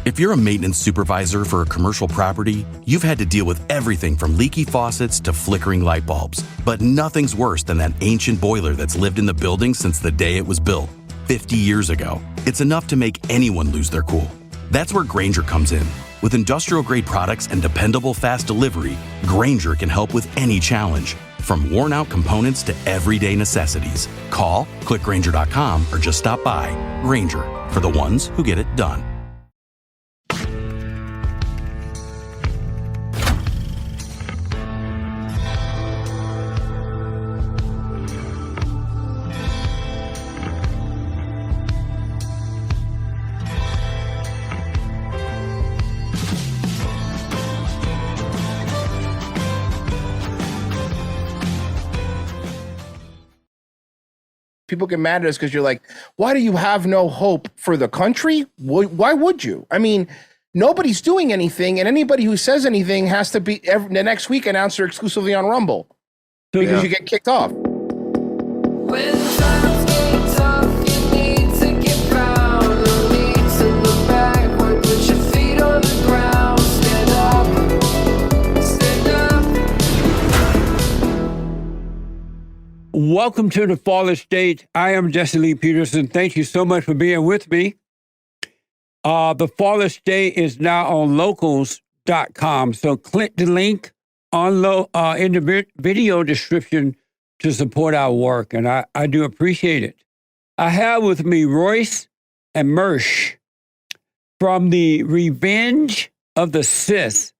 If you're a maintenance supervisor for a commercial property, you've had to deal with everything from leaky faucets to flickering light bulbs. But nothing's worse than that ancient boiler that's lived in the building since the day it was built, 50 years ago. It's enough to make anyone lose their cool. That's where Grainger comes in. With industrial-grade products and dependable fast delivery, Grainger can help with any challenge, from worn-out components to everyday necessities. Call, click Grainger.com, or just stop by. Grainger, for the ones who get it done. People get mad at us because you're like, why do you have no hope for the country? Why would you? I mean, nobody's doing anything, and anybody who says anything has to be the next week announcer exclusively on Rumble because you get kicked off. When times get tough, you need to get proud. No need to look backward, put your feet on the ground. Stand up, stand up. Welcome to The Fallen State. I am Jesse Lee Peterson. Thank you so much for being with me. The Fallen State is now on locals.com. So click the link on in the video description to support our work, and I do appreciate it. I have with me Royce and Mersh from the Revenge of the Cis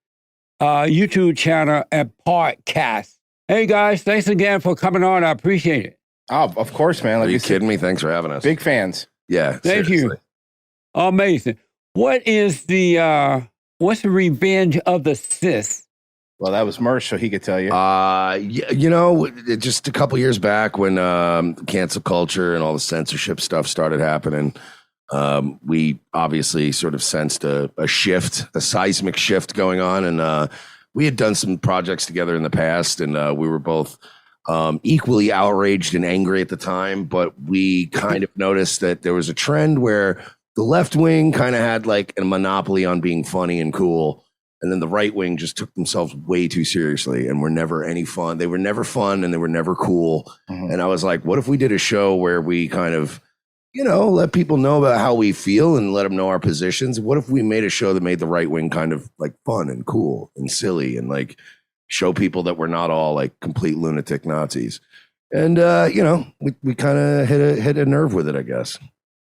YouTube channel and podcast. Hey, guys, thanks again for coming on. I appreciate it. Oh, of course, man. Are you kidding me? Thanks for having us. Big fans. Yeah, Thank seriously. you. Amazing. What is what's the Revenge of the Cis? Well, that was Mersh, so he could tell you. Just a couple years back when cancel culture and all the censorship stuff started happening, we obviously sort of sensed a shift, a seismic shift going on. And we had done some projects together in the past, and we were both equally outraged and angry at the time. But we kind of noticed that there was a trend where the left wing kind of had like a monopoly on being funny and cool. And then the right wing just took themselves way too seriously and were never any fun. They were never fun and they were never cool. Mm-hmm. And I was like, what if we did a show where we kind of, let people know about how we feel and let them know our positions? What if we made a show that made the right wing kind of like fun and cool and silly and like show people that we're not all like complete lunatic Nazis? And, we kind of hit a nerve with it, I guess.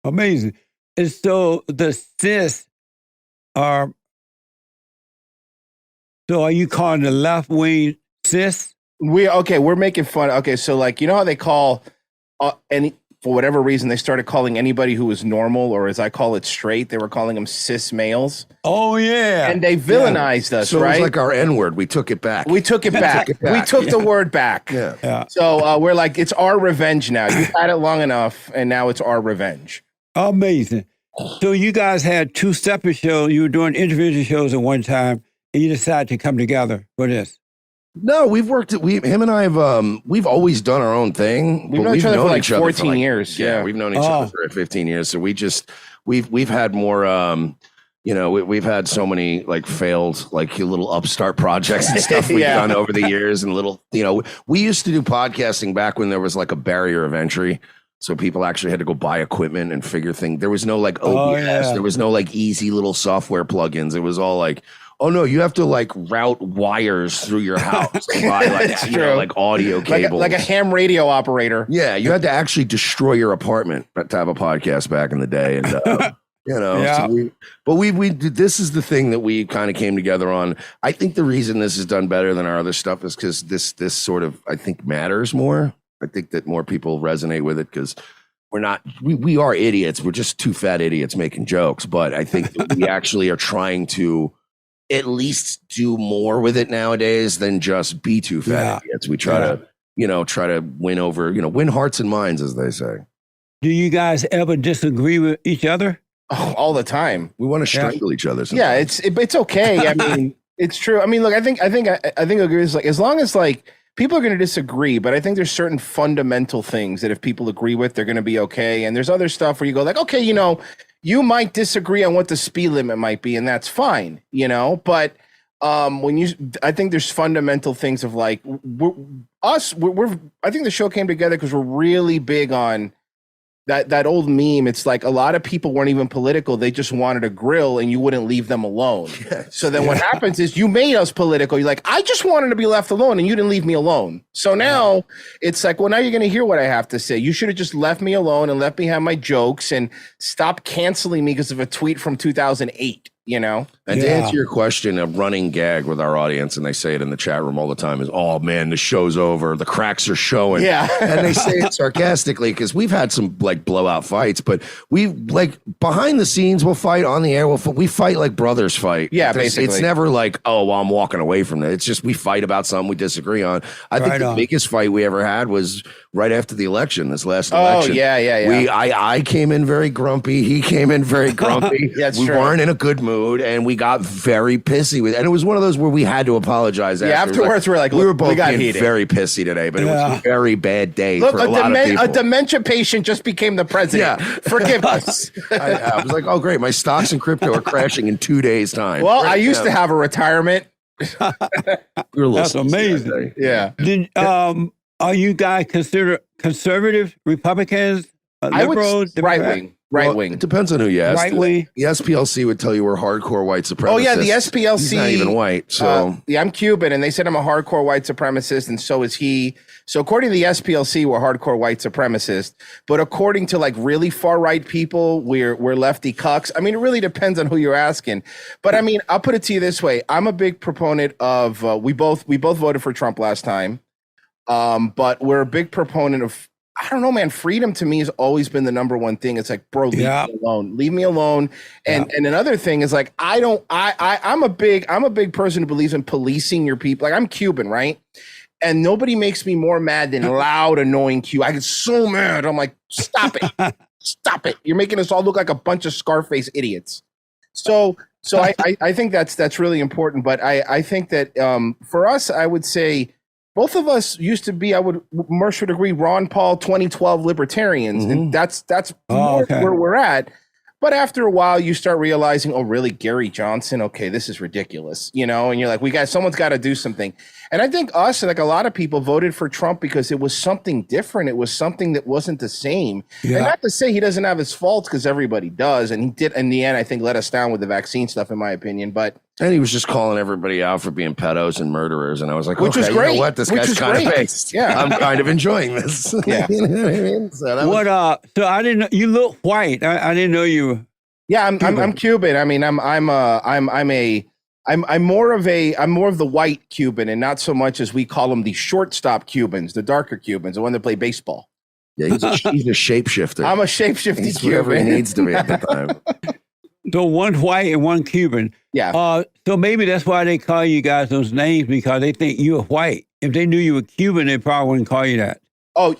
Amazing. And so the cis are... So are you calling the left wing cis? We're making fun. Okay, so like, how they call for whatever reason, they started calling anybody who was normal, or as I call it, straight, they were calling them cis males. Oh, yeah. And they villainized us, so right? So it was like our N-word. We took it back. We took the word back. Yeah. So we're like, it's our revenge now. You've had it long enough, and now it's our revenge. Amazing. So you guys had two separate shows. You were doing individual shows at one time, and you decided to come together for this. No, we've worked. Him and I have. We've always done our own thing. We've known each other for like 14 years. Yeah, we've known each other for 15 years. So we've had more. We've had so many like failed like little upstart projects and stuff we've done over the years, and little. We used to do podcasting back when there was like a barrier of entry. So people actually had to go buy equipment and figure things. There was no like OBS. There was no like easy little software plugins. It was all like, oh no, you have to like route wires through your house and buy like audio cables, like a ham radio operator. Yeah, you had to actually destroy your apartment to have a podcast back in the day, and So this is the thing that we kind of came together on. I think the reason this is done better than our other stuff is because this sort of I think matters more. I think that more people resonate with it because we are idiots. We're just two fat idiots making jokes. But I think that we actually are trying to at least do more with it nowadays than just be two fat idiots. We try to win over, win hearts and minds, as they say. Do you guys ever disagree with each other? Oh, all the time. We want to strangle each other sometimes. Yeah, it's okay. I mean, it's true. I mean, look, I think I agree. Like as long as like people are going to disagree, but I think there's certain fundamental things that if people agree with, they're going to be okay. And there's other stuff where you go like, okay, you might disagree on what the speed limit might be, and that's fine, you know. But I think there's fundamental things of like I think the show came together because we're really big on that old meme. It's like a lot of people weren't even political. They just wanted a grill and you wouldn't leave them alone. Yes. So then what happens is you made us political. You're like, I just wanted to be left alone and you didn't leave me alone. So now it's like, well, now you're going to hear what I have to say. You should have just left me alone and let me have my jokes and stop canceling me because of a tweet from 2008. You know, and to answer your question, a running gag with our audience, and they say it in the chat room all the time, is, "Oh man, the show's over. The cracks are showing." Yeah, and they say it sarcastically because we've had some like blowout fights, but we like behind the scenes we'll fight, on the air we fight like brothers fight. Yeah, basically, it's never like, oh, well, I'm walking away from it. It's just we fight about something we disagree on. I think the biggest fight we ever had was right after the election, this last election. Oh yeah. I came in very grumpy. He came in very grumpy. We weren't in a good mood, and we got very pissy with it. And it was one of those where we had to apologize. Afterwards, we're like, we were both being very pissy today, but it was a very bad day for a lot of people. A dementia patient just became the president. Yeah. Forgive us. I was like, oh, great. My stocks and crypto are crashing in 2 days' time. Well, I used to have a retirement. That's amazing. Yeah. Are you guys considered conservative, Republicans, liberals, right-wing? Right wing. It depends on who you ask. Right wing. The SPLC would tell you we're hardcore white supremacists. Oh yeah, the SPLC. He's not even white. So I'm Cuban, and they said I'm a hardcore white supremacist, and so is he. So according to the SPLC, we're hardcore white supremacists. But according to like really far right people, we're lefty cucks. I mean, it really depends on who you're asking. But I mean, I'll put it to you this way: I'm a big proponent of. We both voted for Trump last time, but we're a big proponent of. I don't know, man. Freedom to me has always been the number one thing. It's like, bro, leave me alone. Leave me alone. And another thing is like, I'm a big person who believes in policing your people. Like I'm Cuban, right? And nobody makes me more mad than loud, annoying Q. I get so mad. I'm like, stop it. Stop it. You're making us all look like a bunch of Scarface idiots. So I think that's really important. But I think that for us, I would say, both of us used to be, Mersh would agree, Ron Paul 2012 libertarians. Mm-hmm. And that's where we're at. But after a while, you start realizing, oh, really, Gary Johnson? Okay, this is ridiculous, you know? And you're like, someone's got to do something. And I think us, like a lot of people, voted for Trump because it was something different. It was something that wasn't the same. Yeah. And not to say he doesn't have his faults, because everybody does. And he did, in the end, I think, let us down with the vaccine stuff, in my opinion. And he was just calling everybody out for being pedos and murderers. And I was like, which was great. You know what? This guy's kind of based. Yeah. I'm kind of enjoying this. Yeah. You know what I mean? So I didn't know, you look white. I didn't know you were. Yeah, I'm Cuban. I mean, I'm more of the white Cuban, and not so much as we call them the shortstop Cubans, the darker Cubans, the one that play baseball. Yeah, he's a shapeshifter. I'm a shapeshifting he's Cuban. Whatever he needs to be at the time. So one white and one Cuban. Yeah. So maybe that's why they call you guys those names, because they think you're white. If they knew you were Cuban, they probably wouldn't call you that. Oh,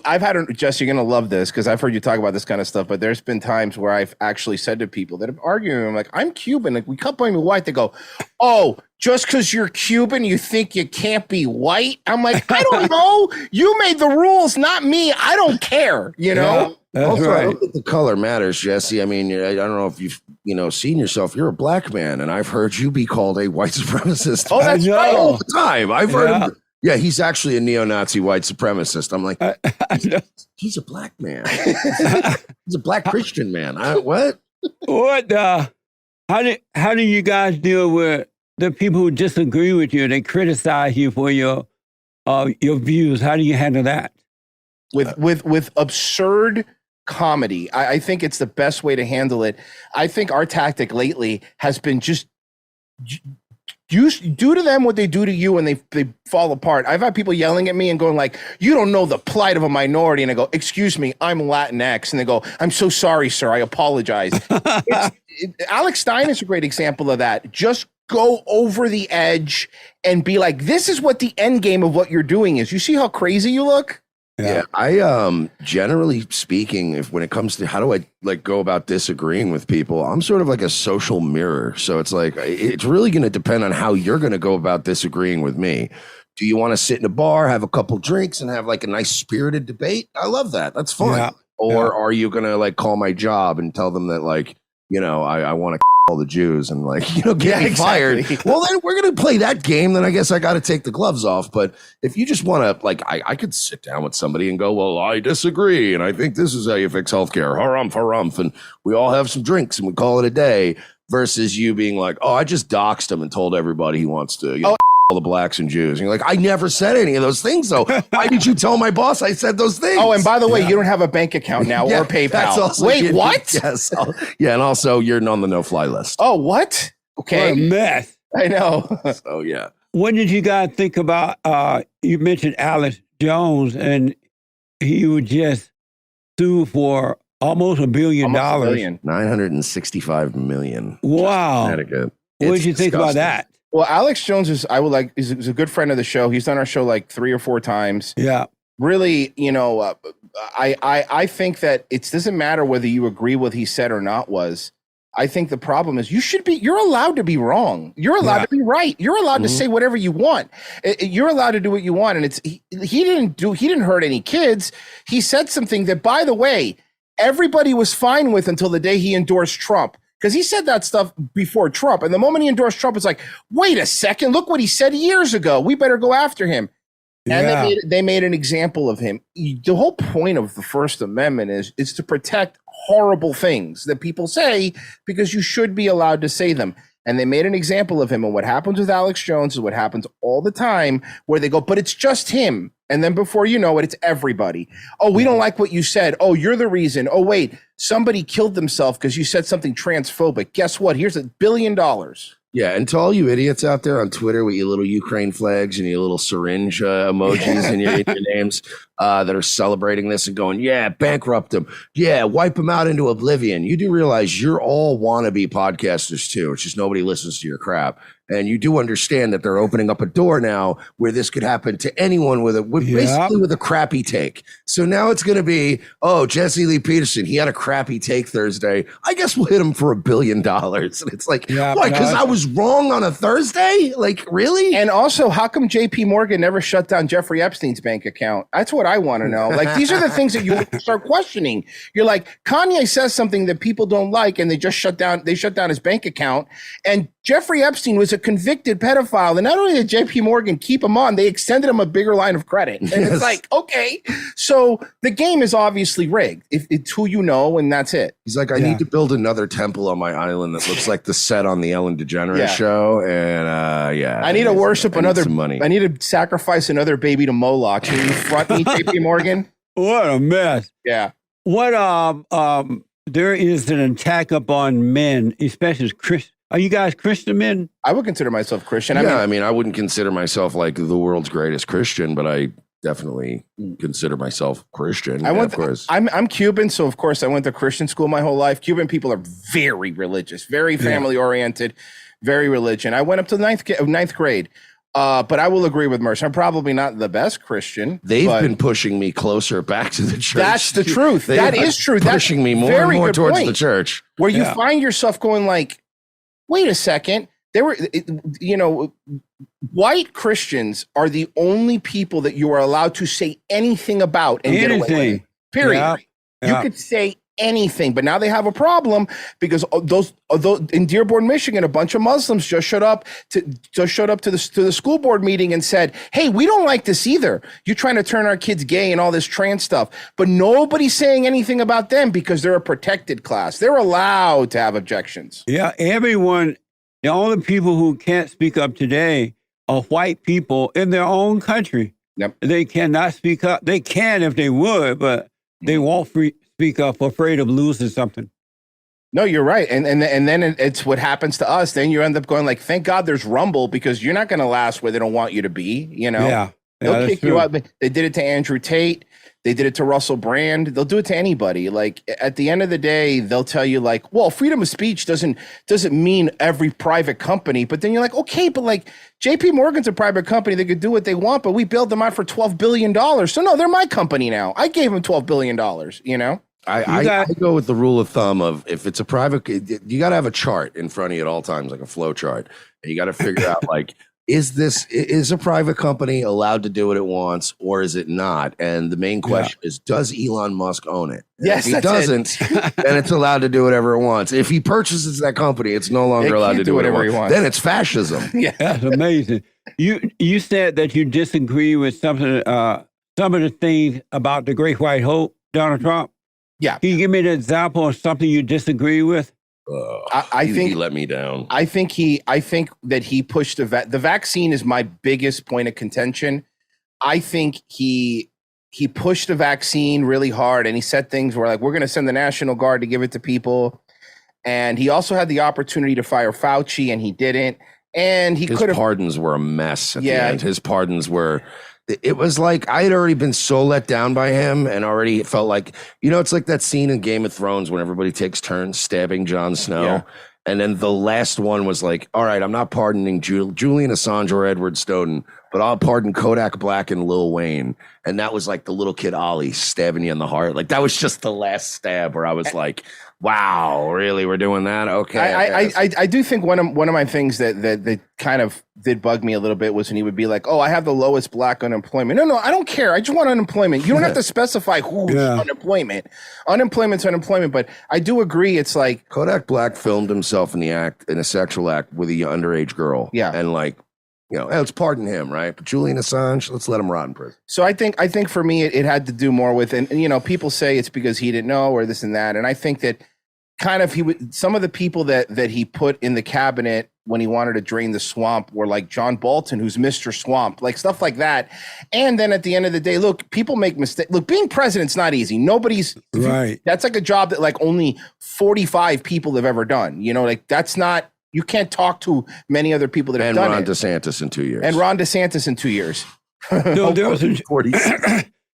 Jess, you're going to love this, because I've heard you talk about this kind of stuff, but there's been times where I've actually said to people that have argued, I'm like, I'm Cuban. Like, we can't blame me white. They go, oh, just because you're Cuban, you think you can't be white? I'm like, I don't know. You made the rules, not me. I don't care, you know? Yeah, also, right. I don't think the color matters, Jesse. I mean, I don't know if you've seen yourself. You're a black man, and I've heard you be called a white supremacist. Oh, that's right. All the time. I've heard him. Yeah, he's actually a neo-Nazi white supremacist. I'm like, he's a black man. He's a black Christian man. What? How do you guys deal with the people who disagree with you? They criticize you for your views. How do you handle that? With absurd comedy. I think it's the best way to handle it. I think our tactic lately has been just do to them what they do to you, and they fall apart. I've had people yelling at me and going like, you don't know the plight of a minority. And I go, excuse me, I'm Latinx. And they go, I'm so sorry, sir. I apologize. Alex Stein is a great example of that. Just go over the edge and be like, this is what the end game of what you're doing is. You see how crazy you look? Yeah, I generally speaking, when it comes to how do I like go about disagreeing with people, I'm sort of like a social mirror. So it's like it's really going to depend on how you're going to go about disagreeing with me. Do you want to sit in a bar, have a couple drinks, and have like a nice spirited debate? I love that. That's fun. Yeah. Or are you going to like call my job and tell them that like, I want to all the Jews and get me exactly. fired. Well, then we're going to play that game. Then I guess I got to take the gloves off. But if you just want to, I could sit down with somebody and go, well, I disagree. And I think this is how you fix healthcare. Harumph, harumph. And we all have some drinks and we call it a day versus you being like, oh, I just doxed him and told everybody he wants to, all the blacks and Jews. And you're like, I never said any of those things, though. Why did you tell my boss I said those things? Oh, and by the way, you don't have a bank account now or PayPal. Wait, what? Yes. Yeah, and also you're on the no-fly list. Oh, what? Okay. What a mess. I know. So, yeah. What did you guys think about, you mentioned Alex Jones, and he would just sue for almost $1 billion. Almost $1 billion. $965 million. Wow. Connecticut. What did you think about disgusting. that? Well, Alex Jones is a good friend of the show. He's done our show like 3 or 4 times. Yeah. Really, I think that it doesn't matter whether you agree with what he said or not was. I think the problem is you're allowed to be wrong. You're allowed to be right. You're allowed to say whatever you want. You're allowed to do what you want. And he didn't hurt any kids. He said something that, by the way, everybody was fine with until the day he endorsed Trump. Because he said that stuff before Trump. And the moment he endorsed Trump, it's like, wait a second, look what he said years ago. We better go after him. And they made an example of him. The whole point of the First Amendment is to protect horrible things that people say because you should be allowed to say them. And they made an example of him. And what happens with Alex Jones is what happens all the time, where they go, but it's just him. And then before you know it, it's everybody. Oh, we don't like what you said. Oh, you're the reason. Oh, wait, somebody killed themselves because you said something transphobic. Guess what? Here's $1 billion. Yeah, and to all you idiots out there on Twitter with your little Ukraine flags and your little syringe emojis and your names that are celebrating this and going, yeah, bankrupt them. Yeah, wipe them out into oblivion. You do realize you're all wannabe podcasters too. It's just nobody listens to your crap. And you do understand that they're opening up a door now where this could happen to anyone basically with a crappy take. So now it's going to be, oh, Jesse Lee Peterson, he had a crappy take Thursday. I guess we'll hit him for $1 billion. And it's like, why? Because I was wrong on a Thursday? Like, really? And also, how come JP Morgan never shut down Jeffrey Epstein's bank account? That's what I want to know. Like, these are the things that you start questioning. You're like, Kanye says something that people don't like, and they shut down his bank account. And Jeffrey Epstein was a convicted pedophile. And not only did JP Morgan keep him on, they extended him a bigger line of credit. And it's like, okay, so the game is obviously rigged. It's who you know, and that's it. He's like, I need to build another temple on my island that looks like the set on the Ellen DeGeneres show. And I need to worship another money. I need to sacrifice another baby to Moloch. Can you front me, JP Morgan? What a mess. Yeah. What there is an attack upon men, especially Christians. Are you guys Christian men? I would consider myself Christian. I mean, I wouldn't consider myself like the world's greatest Christian, but I definitely consider myself Christian. Of course. I'm Cuban, so of course I went to Christian school my whole life. Cuban people are very religious, very family oriented, very religion. I went up to ninth grade. But I will agree with Mersh. I'm probably not the best Christian. They've been pushing me closer back to the church. That's the truth. That is true. Pushing me more and more towards the church. Where you find yourself going like, wait a second. White Christians are the only people that you are allowed to say anything about and get away with it. Period. You could say anything, but now they have a problem because those in Dearborn, Michigan, a bunch of Muslims just showed up to the school board meeting and said, "Hey, we don't like this either. You're trying to turn our kids gay and all this trans stuff." But nobody's saying anything about them because they're a protected class. They're allowed to have objections. Yeah, everyone. The only people who can't speak up today are white people in their own country. Yep. They cannot speak up. They can if they would, but they won't speak up, afraid of losing something. No, you're right. And then it's what happens to us. Then you end up going like, thank God there's Rumble because you're not going to last where they don't want you to be, They'll kick you out. They did it to Andrew Tate. They did it to Russell Brand. They'll do it to anybody. Like at the end of the day, they'll tell you like, well, freedom of speech doesn't mean every private company. But then you're like, okay, but like JP Morgan's a private company. They could do what they want, but we bailed them out for $12 billion. So no, they're my company now. I gave them $12 billion, I go with the rule of thumb of if it's a private, you got to have a chart in front of you at all times, like a flow chart. And you got to figure out like, is a private company allowed to do what it wants, or is it not? And the main question is, does Elon Musk own it? And Yes, if he doesn't, then it's allowed to do whatever it wants. If he purchases that company, it's no longer allowed to do whatever he wants. Then it's fascism. Yeah, That's amazing. You said that you disagree with something, some of the things about the Great White Hope, Donald Trump. Yeah. Can you give me an example of something you disagree with? I think he let me down. I think that he pushed the vaccine is my biggest point of contention. I think he pushed the vaccine really hard, and he said things where like, we're going to send the National Guard to give it to people. And he also had the opportunity to fire Fauci, and he didn't. And his pardons were a mess at the end. His pardons were, it was like I had already been so let down by him, and already felt like, it's like that scene in Game of Thrones when everybody takes turns stabbing Jon Snow. Yeah. And then the last one was like, all right, I'm not pardoning Julian Assange or Edward Snowden, but I'll pardon Kodak Black and Lil Wayne. And that was like the little kid Ollie stabbing you in the heart. Like that was just the last stab where I was like, wow, really? We're doing that? Okay. I do think one of my things that kind of did bug me a little bit was when he would be like, oh, I have the lowest black unemployment. No, I don't care. I just want unemployment. You don't have to specify who's unemployment. Unemployment's unemployment. But I do agree. It's like Kodak Black filmed himself in a sexual act with a underage girl. Yeah. And like, let's pardon him, right? But Julian Assange, let's let him rot in prison. So I think for me, it had to do more with, and people say it's because he didn't know or this and that. And I think that kind of some of the people that he put in the cabinet when he wanted to drain the swamp were like John Bolton, who's Mr. Swamp, like stuff like that. And then at the end of the day, look, people make mistakes. Look, being president's not easy. Nobody's right. That's like a job that like only 45 people have ever done. Like that's not. You can't talk to many other people that have done it. And Ron DeSantis in 2 years. So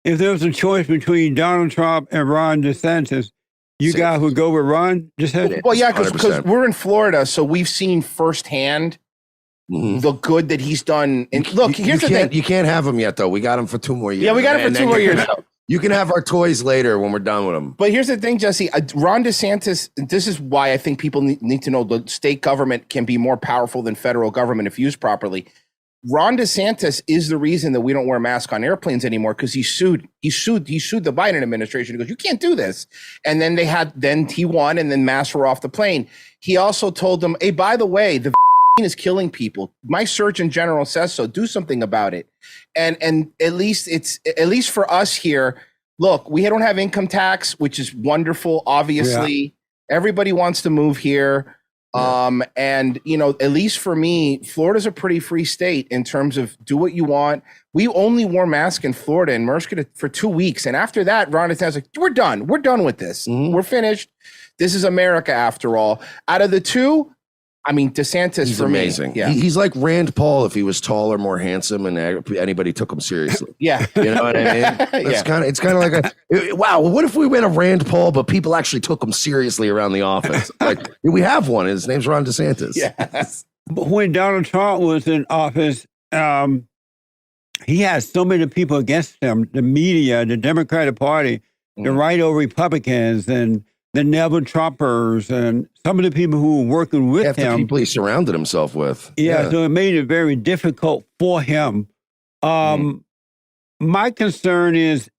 if there was a choice between Donald Trump and Ron DeSantis, you guys would go with Ron DeSantis? Well, yeah, because we're in Florida, so we've seen firsthand the good that he's done. And look, here's the thing. You can't have him yet, though. We got him for 2 more years. Yeah, we got him for 2 more years. You can have our toys later when we're done with them. But here's the thing, Jesse. Ron DeSantis, this is why I think people need to know the state government can be more powerful than federal government if used properly. Ron DeSantis is the reason that we don't wear masks on airplanes anymore because he sued the Biden administration. He goes, you can't do this. And then he won, and then masks were off the plane. He also told them, hey, by the way, the is killing people. My Surgeon General says so. Do something about it. And at least for us here, look, we don't have income tax, which is wonderful. Obviously, everybody wants to move here. And at least for me, Florida's a pretty free state in terms of do what you want. We only wore masks in Florida and Mersh for 2 weeks. And after that, Ron DeSantis like, we're done. We're done with this. We're finished. This is America after all. Out of the two, I mean, DeSantis he's for amazing. Me. Yeah. He's like Rand Paul if he was taller, more handsome, and anybody took him seriously. Yeah. You know what I mean? It's kind of like wow, what if we went a Rand Paul, but people actually took him seriously around the office? Like, we have one. His name's Ron DeSantis. Yes. But when Donald Trump was in office, he had so many people against him, the media, the Democratic Party, the right-o Republicans, and the Neville Trumpers, and some of the people who were working with him. The people he surrounded himself with. Yeah, so it made it very difficult for him. My concern is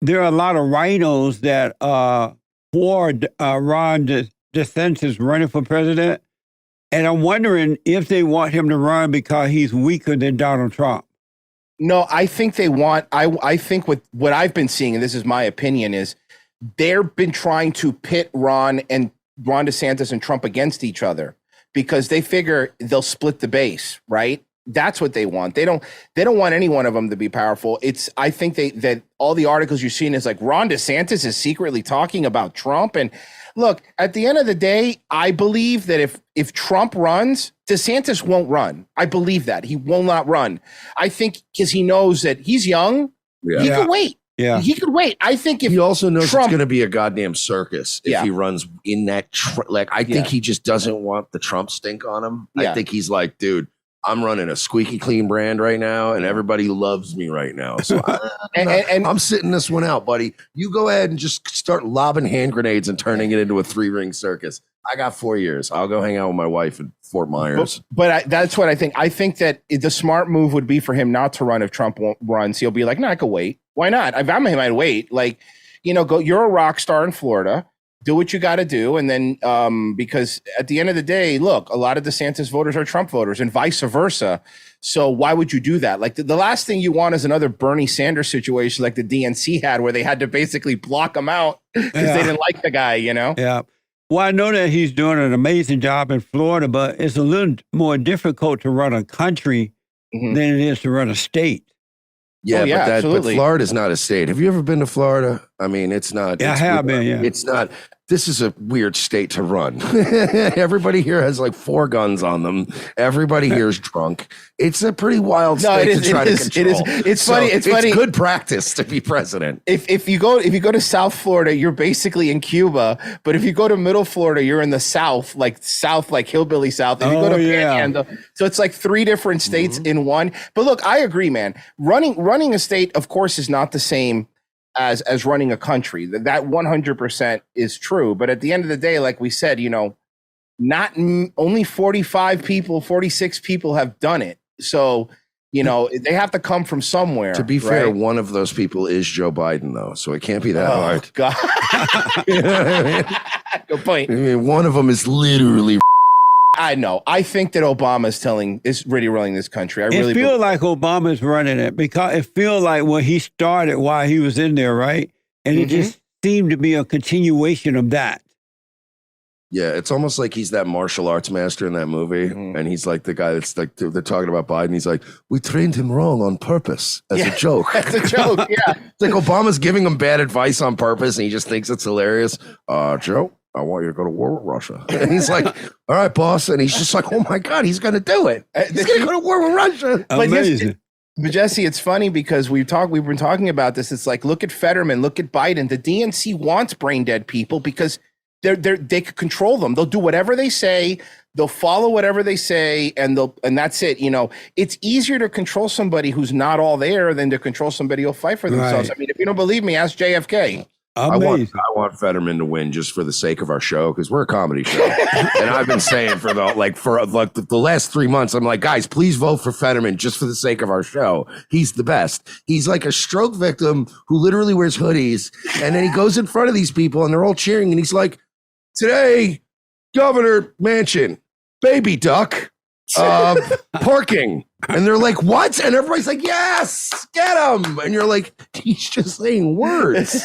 there are a lot of rhinos that for Ron DeSantis running for president, and I'm wondering if they want him to run because he's weaker than Donald Trump. No, I think they want, I think what I've been seeing, and this is my opinion, is they've been trying to pit Ron DeSantis and Trump against each other because they figure they'll split the base, right? That's what they want. They don't want any one of them to be powerful. I think that all the articles you're seeing is like Ron DeSantis is secretly talking about Trump. And look, at the end of the day, I believe that if Trump runs, DeSantis won't run. I believe that he will not run. I think because he knows that he's young, he can wait. Yeah, he could wait. I think if he also knows Trump, it's going to be a goddamn circus if he runs in that. I think he just doesn't want the Trump stink on him. I think he's like, dude, I'm running a squeaky clean brand right now, and everybody loves me right now. So I'm sitting this one out, buddy. You go ahead and just start lobbing hand grenades and turning it into a 3-ring circus. I got 4 years. I'll go hang out with my wife in Fort Myers. But that's what I think. I think that the smart move would be for him not to run if Trump won't runs. He'll be like, no, I could wait. Why not? If I'm him, I'd wait. Like, go. You're a rock star in Florida. Do what you got to do. And then because at the end of the day, look, a lot of DeSantis voters are Trump voters and vice versa. So why would you do that? Like the last thing you want is another Bernie Sanders situation like the DNC had where they had to basically block him out because they didn't like the guy, Yeah. Well, I know that he's doing an amazing job in Florida, but it's a little more difficult to run a country than it is to run a state. Yeah, but Florida's not a state. Have you ever been to Florida? I mean, it's not. Yeah, I have been, yeah. It's not. This is a weird state to run. Everybody here has like 4 guns on them. Everybody here is drunk. It's a pretty wild state to try to control. It's funny. It's funny. It's good practice to be president. If you go to South Florida, you're basically in Cuba. But if you go to Middle Florida, you're in the South, like hillbilly South. If you go to Panhandle, so it's like 3 different states in one. But look, I agree, man. Running a state, of course, is not the same as running a country. That 100% is true. But at the end of the day, like we said, only 46 people have done it. So, they have to come from somewhere. To be fair, one of those people is Joe Biden, though. So it can't be that hard. God. Good point. I mean, one of them is literally. I know. I think that Obama is really running this country. I really feel like Obama's running it because it feels like when he started while he was in there, right? And it just seemed to be a continuation of that. Yeah, it's almost like he's that martial arts master in that movie. And he's like the guy that's like, they're talking about Biden. He's like, we trained him wrong on purpose as a joke. That's a joke, yeah. It's like Obama's giving him bad advice on purpose and he just thinks it's hilarious. Joe, I want you to go to war with Russia. And he's like, all right, boss. And he's just like, oh my God, he's going to do it. He's going to go to war with Russia. Amazing. But Jesse, it's funny because we've been talking about this. It's like, look at Fetterman, look at Biden. The DNC wants brain dead people because they could control them. They'll do whatever they say. They'll follow whatever they say, and that's it. It's easier to control somebody who's not all there than to control somebody who'll fight for themselves. Right. I mean, if you don't believe me, ask JFK. I want Fetterman to win just for the sake of our show because we're a comedy show, and I've been saying for the last 3 months, I'm like, guys, please vote for Fetterman just for the sake of our show. He's the best. He's like a stroke victim who literally wears hoodies, and then he goes in front of these people, and they're all cheering, and he's like, "Today, Governor Manchin, baby duck, parking." And they're like, what? And everybody's like, yes, get him. And you're like, he's just saying words.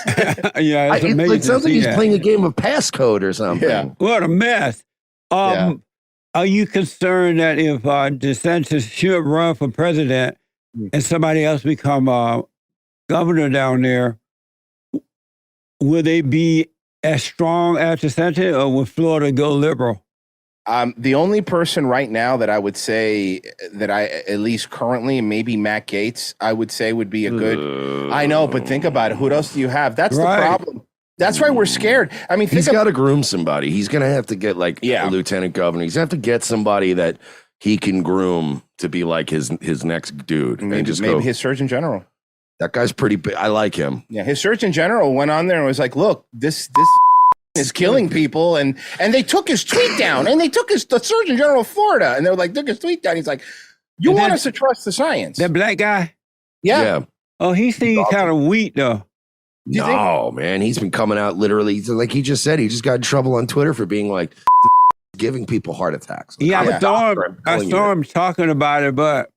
Yeah, it's amazing. It sounds like he's playing a game of passcode or something. Yeah. What a mess. Are you concerned that if DeSantis should run for president and somebody else become governor down there, will they be as strong as DeSantis or will Florida go liberal? The only person right now that I would say that at least currently, maybe Matt Gaetz, I would say would be a good. I know, but think about it. Who else do you have? That's the problem. That's why we're scared. I mean, he's got to groom somebody. He's going to have to get a lieutenant governor. He's going to have to get somebody that he can groom to be like his next dude. Maybe his Surgeon General. That guy's pretty big. I like him. Yeah, his Surgeon General went on there and was like, look, this is killing people, and they took his tweet down, and they took the Surgeon General of Florida, and they were like, took his tweet down. He's like, you want us to trust the science? That black guy? Yeah. Oh, he seems kind of weak though. No, man, he's been coming out literally, like he just said, he just got in trouble on Twitter for being like giving people heart attacks. Like, yeah, I saw him talking about it, but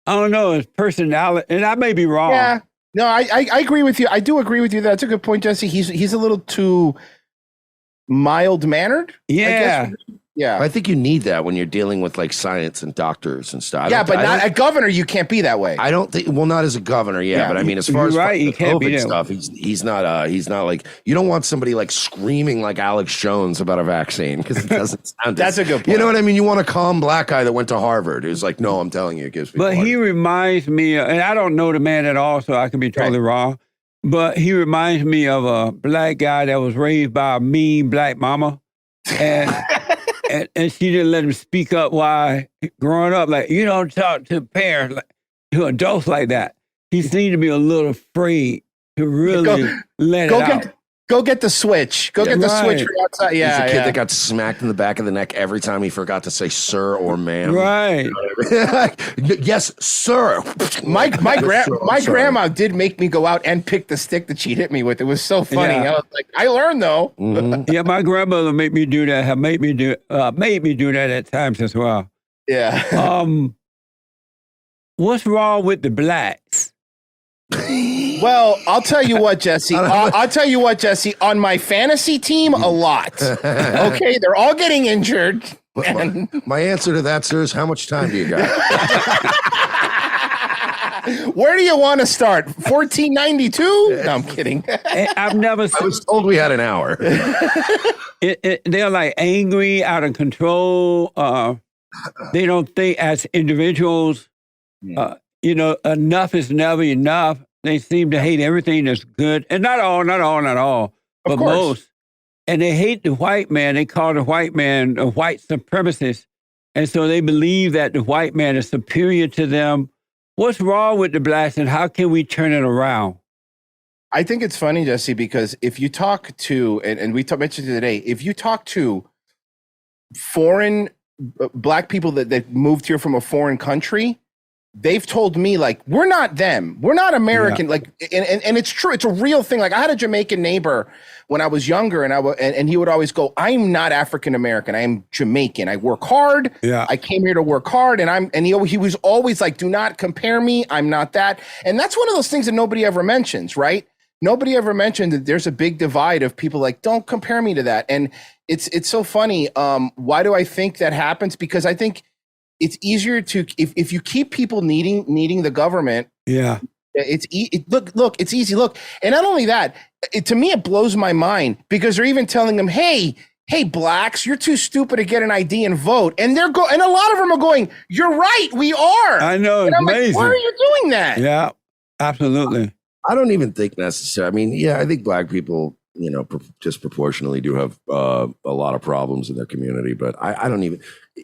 I don't know his personality, and I may be wrong. Yeah. No, I agree with you. I do agree with you. That's a good point, Jesse. He's a little too mild-mannered. Yeah. Yeah. I think you need that when you're dealing with like science and doctors and stuff. Yeah, but not a governor. You can't be that way. I don't think. Well, not as a governor. Yeah, but I mean, as far as you can't be stuff, he's not like, you don't want somebody like screaming like Alex Jones about a vaccine because it doesn't sound. That's a good point. You know what I mean? You want a calm black guy that went to Harvard who's like, no, I'm telling you, it gives people. But he reminds me, and I don't know the man at all, so I could be totally wrong. But he reminds me of a black guy that was raised by a mean black mama, and. And she didn't let him speak up while growing up. Like, you don't talk to parents, to adults like that. He seemed to be a little afraid to really let it out. Go get the switch. Go get the switch Right. from outside. Yeah, He's a kid yeah. that got smacked in the back of the neck every time he forgot to say sir or ma'am. Right. Yes, sir. My Yes, sir, I'm sorry. grandma did make me go out and pick the stick that she hit me with. It was so funny. Yeah. I was like, I learned though. Yeah, my grandmother made me do that. Made me do that at times as well. Yeah. What's wrong with the blacks? Well, I'll tell you what, Jesse. I'll tell you what, Jesse. On my fantasy team, a lot. Okay, they're all getting injured. And My answer to that, sir, is how much time do you got? where do you want to start? 1492? No, I'm kidding. I've never I seen. was told we had an hour. They're like angry, out of control. They don't think as individuals. Enough is never enough. They seem to hate everything that's good, and not all, but course. most. And they hate the white man. They call the white man a white supremacist, and so they believe that the white man is superior to them. What's wrong with the blacks, and how can we turn it around? I think it's funny, Jesse, because if you talk to, and we mentioned it today, if you talk to foreign black people that moved here from a foreign country, they've told me, like, we're not them. We're not American. Yeah. Like, and it's true. It's a real thing. Like, I had a Jamaican neighbor when I was younger, and he would always go, I'm not African American. I am Jamaican. I work hard. Yeah. I came here to work hard. And he was always like, do not compare me. I'm not that. And that's one of those things that nobody ever mentions, right? Nobody ever mentioned that there's a big divide of people like, don't compare me to that. And it's so funny. Why do I think that happens? Because I think it's easier to, if you keep people needing the government, Yeah. it's it's easy. Look, and not only that, to me, it blows my mind because they're even telling them, hey, blacks, you're too stupid to get an ID and vote. And and a lot of them are going, you're right, we are. I know, And it's I'm like, amazing. why are you doing that? Yeah, absolutely. I don't even think necessarily. I mean, yeah, I think black people, disproportionately do have a lot of problems in their community. But I don't even.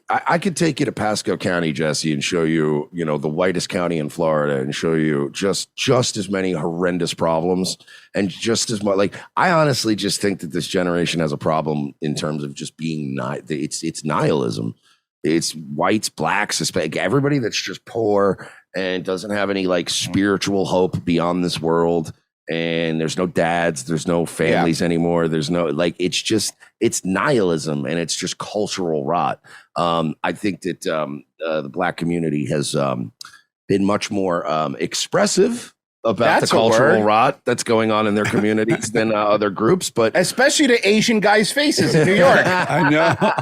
I could take you to Pasco County, Jesse, and show you, the whitest county in Florida, and show you just as many horrendous problems, and just as much. Like, I honestly just think that this generation has a problem in terms of just being it's nihilism. It's whites, blacks, Hispanic, everybody that's just poor and doesn't have any like spiritual hope beyond this world. And there's no dads, there's no families anymore. There's no, it's nihilism, and it's just cultural rot. I think that the black community has been much more expressive about That's the a cultural word. rot that's going on in their communities than other groups. But Especially to Asian guys' faces in New York. I know.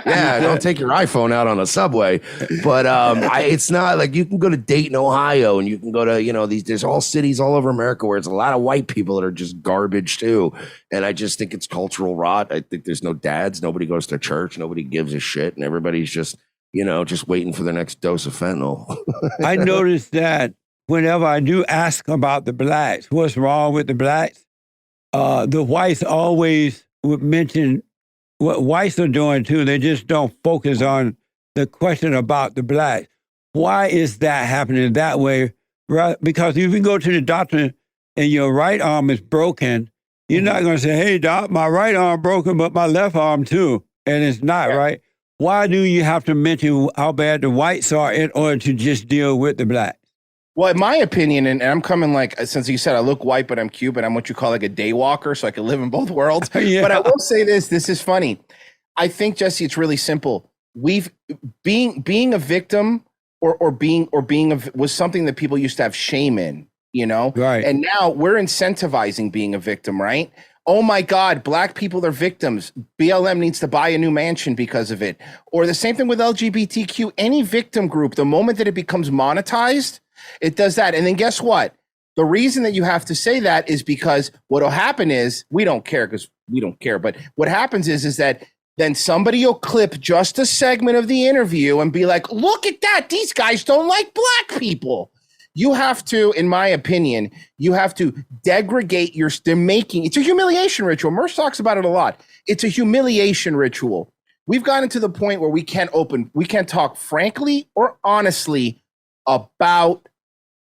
yeah, don't take your iPhone out on a subway. But it's not like you can go to Dayton, Ohio, and you can go to, there's all cities all over America where it's a lot of white people that are just garbage too. And I just think it's cultural rot. I think there's no dads. Nobody goes to church. Nobody gives a shit. And everybody's just waiting for their next dose of fentanyl. I noticed that whenever I do ask about the blacks, what's wrong with the blacks, the whites always would mention what whites are doing too. They just don't focus on the question about the blacks. Why is that happening that way? Right? Because if you go to the doctor and your right arm is broken, you're not going to say, hey, doc, my right arm broken, but my left arm too. And it's not, right? Why do you have to mention how bad the whites are in order to just deal with the blacks? Well, in my opinion, and I'm coming since you said I look white, but I'm Cuban, I'm what you call like a day walker, so I can live in both worlds. Yeah. But I will say this is funny. I think, Jesse, it's really simple. Being a victim was something that people used to have shame in, Right. And now we're incentivizing being a victim, right? Oh my God, black people are victims. BLM needs to buy a new mansion because of it. Or the same thing with LGBTQ, any victim group, the moment that it becomes monetized, it does that. And then guess what? The reason that you have to say that is because what will happen is we don't care because we don't care. But what happens is that then somebody will clip just a segment of the interview and be like, look at that. These guys don't like black people. You have to, in my opinion, you have to degradate it's a humiliation ritual. Mersh talks about it a lot. It's a humiliation ritual. We've gotten to the point where we can't talk frankly or honestly about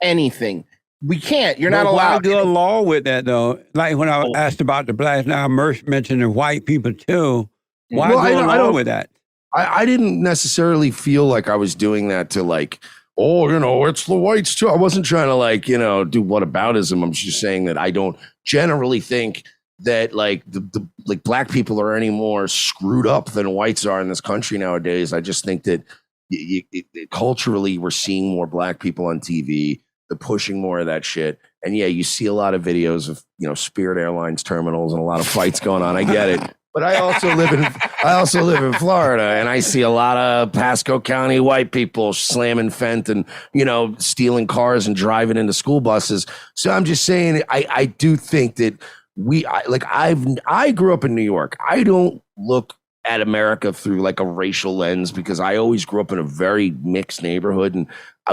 anything. We can't. You're not But why allowed. go along with that, though? Like when I asked about the blacks, now Mersh mentioned the white people, too. Why Well, go I along don't- with that? I didn't necessarily feel like I was doing that to like, oh, it's the whites too. I wasn't trying to like, do whataboutism. I'm just saying that I don't generally think that like the like black people are any more screwed up than whites are in this country nowadays. I just think that culturally we're seeing more black people on TV. They're pushing more of that shit. And yeah, you see a lot of videos of, Spirit Airlines terminals and a lot of fights going on. I get it. But I also live in Florida, and I see a lot of Pasco County white people slamming fent and, stealing cars and driving into school buses. So I'm just saying, I do think that I grew up in New York. I don't look at America through like a racial lens because I always grew up in a very mixed neighborhood. And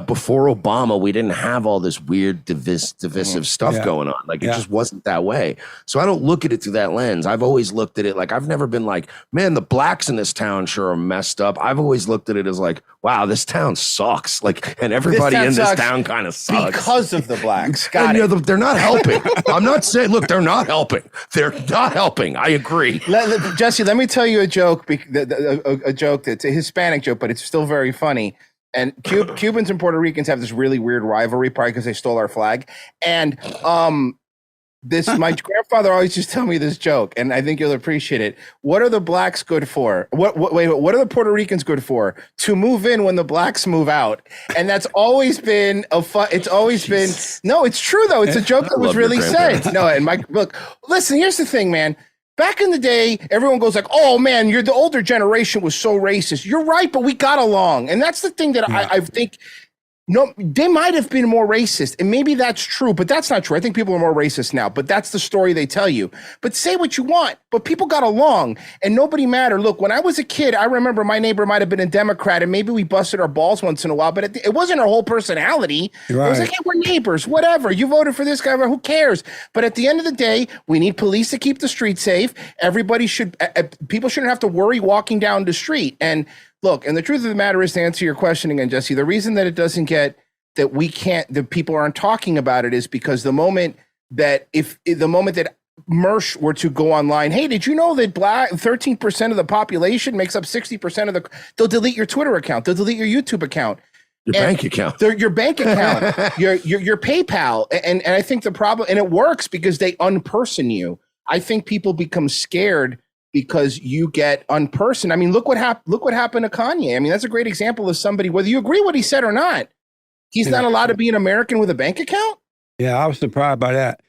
before Obama, we didn't have all this weird divisive stuff going on. Like it just wasn't that way. So I don't look at it through that lens. I've always looked at it like I've never been like, man, the blacks in this town sure are messed up. I've always looked at it as like, wow, this town sucks. Like, and everybody in this town kind of sucks because of the blacks. They're not helping. I'm not saying, look, they're not helping. They're not helping. I agree. Jesse, let me tell you a joke. A joke that's a Hispanic joke, but it's still very funny. And Cubans and Puerto Ricans have this really weird rivalry, probably because they stole our flag. And my grandfather always just tell me this joke, and I think you'll appreciate it. What are the blacks good for? What are the Puerto Ricans good for? To move in when the blacks move out. And that's always been it's always been. No, it's true though. It's a joke that was really said. No, and look, listen. Here's the thing, man. Back in the day, everyone goes like, oh, man, the older generation was so racist. You're right, but we got along. And that's the thing that I think, no, they might have been more racist. And maybe that's true, but that's not true. I think people are more racist now, but that's the story they tell you. But say what you want, but people got along and nobody mattered. Look, when I was a kid, I remember my neighbor might have been a Democrat and maybe we busted our balls once in a while, but it wasn't our whole personality. Right. It was like, hey, we're neighbors, whatever. You voted for this guy, who cares? But at the end of the day, we need police to keep the streets safe. Everybody people shouldn't have to worry walking down the street. And look, and the truth of the matter is, to answer your question again, Jesse, the reason that it doesn't get that people aren't talking about it is because the moment that Mersh were to go online, hey, did you know that 13% of the population makes up 60% they'll delete your Twitter account, they'll delete your YouTube account. Your bank account, your PayPal. And I think the problem, and it works because they unperson you. I think people become scared because you get unpersoned. I mean, look what happened to Kanye. I mean, that's a great example of somebody, whether you agree what he said or not, he's not allowed to be an American with a bank account. Yeah, I was surprised by that.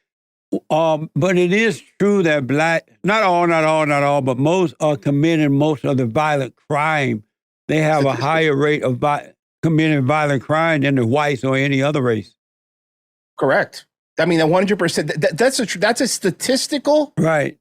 But it is true that black, not all, but most are committing most of the violent crime. They have a higher rate of committing violent crime than the whites or any other race. Correct. I mean, 100%. That's a statistical fact.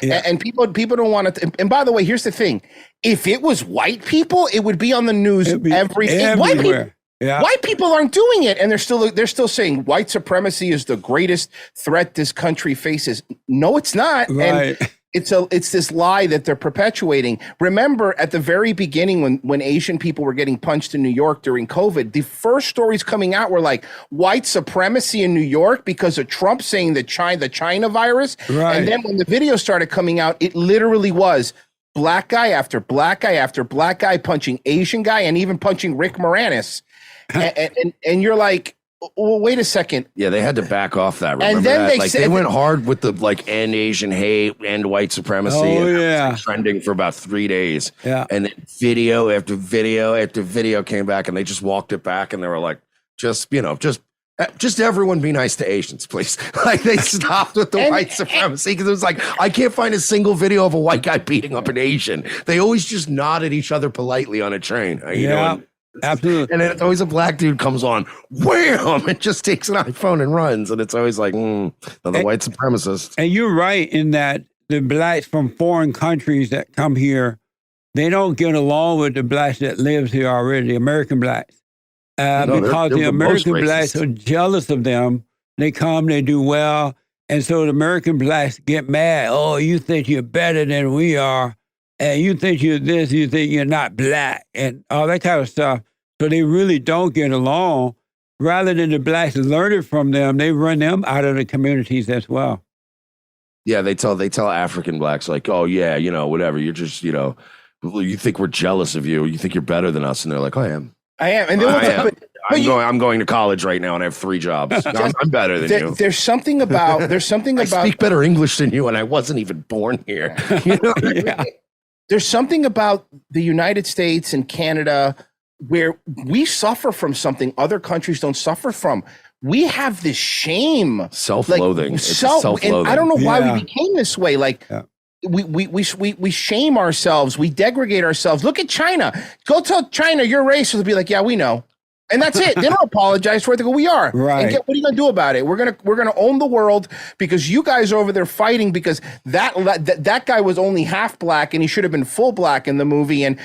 Yeah. And people don't want to. And by the way, here's the thing: if it was white people, it would be on the news everywhere. White people aren't doing it, and they're still saying white supremacy is the greatest threat this country faces. No, it's not. Right. And it's this lie that they're perpetuating. Remember, at the very beginning, when Asian people were getting punched in New York during COVID, the first stories coming out were like white supremacy in New York because of Trump saying the China virus. Right. And then when the video started coming out, it literally was black guy after black guy after black guy punching Asian guy and even punching Rick Moranis. and you're like, well, wait a second. Yeah, they had to back off that. Remember and then that? They went hard with the end Asian hate, end white supremacy. Oh, and trending for about 3 days. Yeah. And then video after video after video came back and they just walked it back and they were like, just everyone be nice to Asians, please. Like they stopped with the white supremacy because it was like, I can't find a single video of a white guy beating up an Asian. They always just nod at each other politely on a train. You know? Absolutely. And then it's always a black dude comes on, wham, and just takes an iPhone and runs. And it's always like, another white supremacist. And you're right in that the blacks from foreign countries that come here, they don't get along with the blacks that lives here already, the American blacks. Because the American blacks are jealous of them. They come, they do well. And so the American blacks get mad. Oh, you think you're better than we are. And you think you're this, you think you're not black, and all that kind of stuff. So they really don't get along. rather than the blacks learning from them, they run them out of the communities as well. Yeah, they tell African blacks like, oh yeah, whatever. You're just, you think we're jealous of you. You think you're better than us, and they're like, I am. I am. And then I'm going to college right now, and I have 3 jobs. I'm better than you. There's something about. I speak better English than you, and I wasn't even born here. Yeah. There's something about the United States and Canada where we suffer from something other countries don't suffer from. We have this shame, self-loathing. Like, self-loathing. And I don't know why we became this way. Like we shame ourselves. We degrade ourselves. Look at China. Go tell China you're racist. They'll be like, yeah, we know. And that's it. They don't apologize for it. They go, we are. Right. And what are you gonna do about it? We're gonna own the world because you guys are over there fighting because that guy was only half black and he should have been full black in the movie, and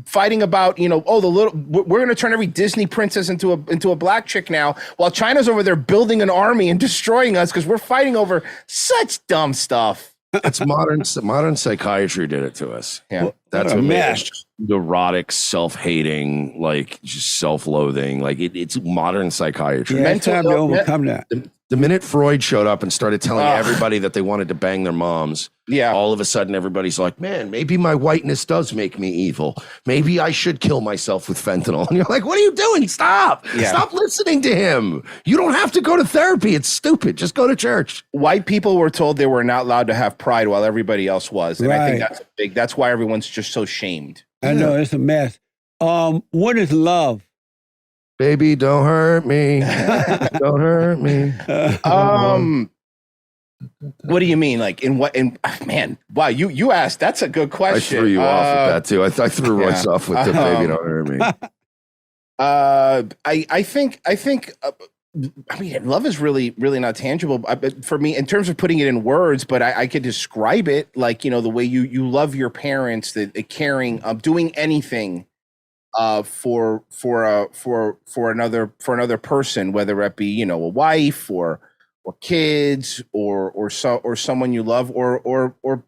fighting about we're gonna turn every Disney princess into a black chick now, while China's over there building an army and destroying us because we're fighting over such dumb stuff. It's modern psychiatry did it to us. Yeah. That's what what made mess. us neurotic, self-hating, like just self-loathing. Like it's modern psychiatry. Yeah, it's time to overcome that. The minute Freud showed up and started telling everybody that they wanted to bang their moms, all of a sudden everybody's like, man, maybe my whiteness does make me evil. Maybe I should kill myself with fentanyl. And you're like, what are you doing? Stop. Yeah. Stop listening to him. You don't have to go to therapy. It's stupid. Just go to church. White people were told they were not allowed to have pride while everybody else was. And I think Right. that's why everyone's just so shamed. I know, it's a mess. What is love? Baby, don't hurt me. Don't hurt me. What do you mean? Like man, wow, you asked. That's a good I question. threw you off with that too. I threw Royce off with the baby, don't hurt me. I think I mean, love is really, really not tangible for me in terms of putting it in words, but I could describe it like, the way you love your parents, the caring, doing anything for another person, whether it be, a wife or kids or someone you love, or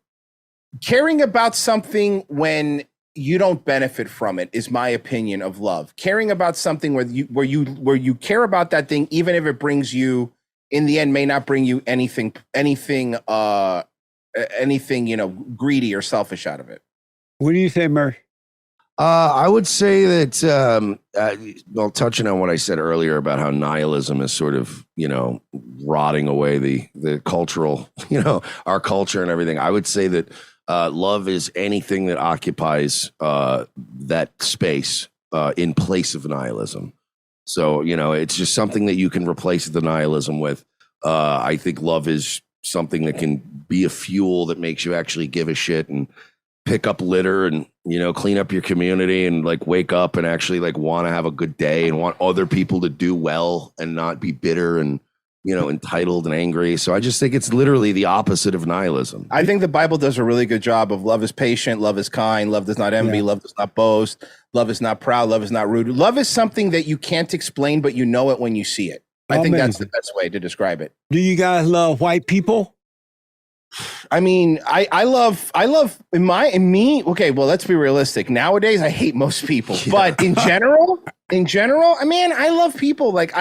caring about something when you don't benefit from it is my opinion of love. Caring about something where you care about that thing, even if it brings you, in the end, may not bring you anything, greedy or selfish out of it. What do you say, Mersh? I would say that, touching on what I said earlier about how nihilism is sort of, rotting away the cultural, our culture and everything. I would say that love is anything that occupies that space in place of nihilism. So, it's just something that you can replace the nihilism with. I think love is something that can be a fuel that makes you actually give a shit and pick up litter and, clean up your community and like wake up and actually like want to have a good day and want other people to do well and not be bitter and, entitled and angry. So I just think it's literally the opposite of nihilism. I think the Bible does a really good job of love is patient, love is kind, love does not envy, love does not boast, love is not proud, love is not rude. Love is something that you can't explain, but you know it when you see it. I think that's the best way to describe it. Do you guys love white people? I mean, I love okay, well, let's be realistic. Nowadays I hate most people, but in general, I mean, I love people. Like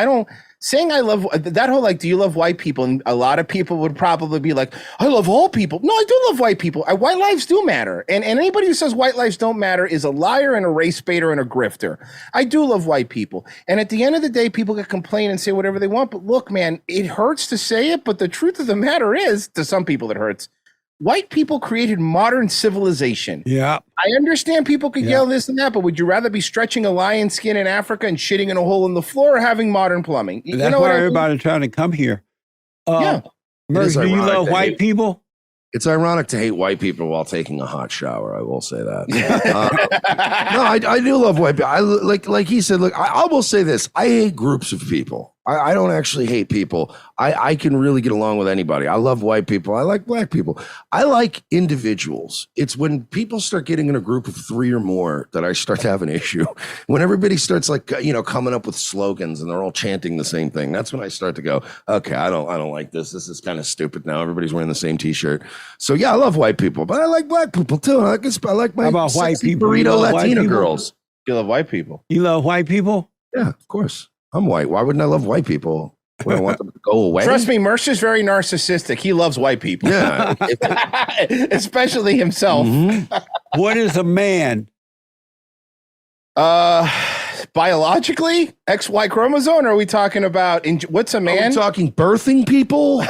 saying I love that whole, like, do you love white people? And a lot of people would probably be like, I love all people. No, I do love white people. White lives do matter. And anybody who says white lives don't matter is a liar and a race baiter and a grifter. I do love white people. And at the end of the day, people can complain and say whatever they want. But look, man, it hurts to say it. But the truth of the matter is, to some people it hurts. White people created modern civilization. Yeah. I understand people could yell this and that, but would you rather be stretching a lion skin in Africa and shitting in a hole in the floor or having modern plumbing? That's why everybody's trying to come here. Mersh, do you love white people? It's ironic to hate white people while taking a hot shower. I will say that. No, I do love white people. Like he said, look, I will say this. I hate groups of people. I don't actually hate people. I can really get along with anybody. I love white people. I like black people. I like individuals. It's when people start getting in a group of 3 or more that I start to have an issue. When everybody starts coming up with slogans and they're all chanting the same thing. That's when I start to go, okay, I don't like this. This is kind of stupid now. Everybody's wearing the same t-shirt. So yeah, I love white people, but I like black people too. I like my How about white people? burrito Latina girls. You love white people. You love white people? Yeah, of course. I'm white. Why wouldn't I love white people? Would I want them to go away? Trust me, Mersh is very narcissistic. He loves white people. Yeah. Especially himself. What is a man? Biologically, XY chromosome, or are we talking about what's a Are man? we talking birthing people?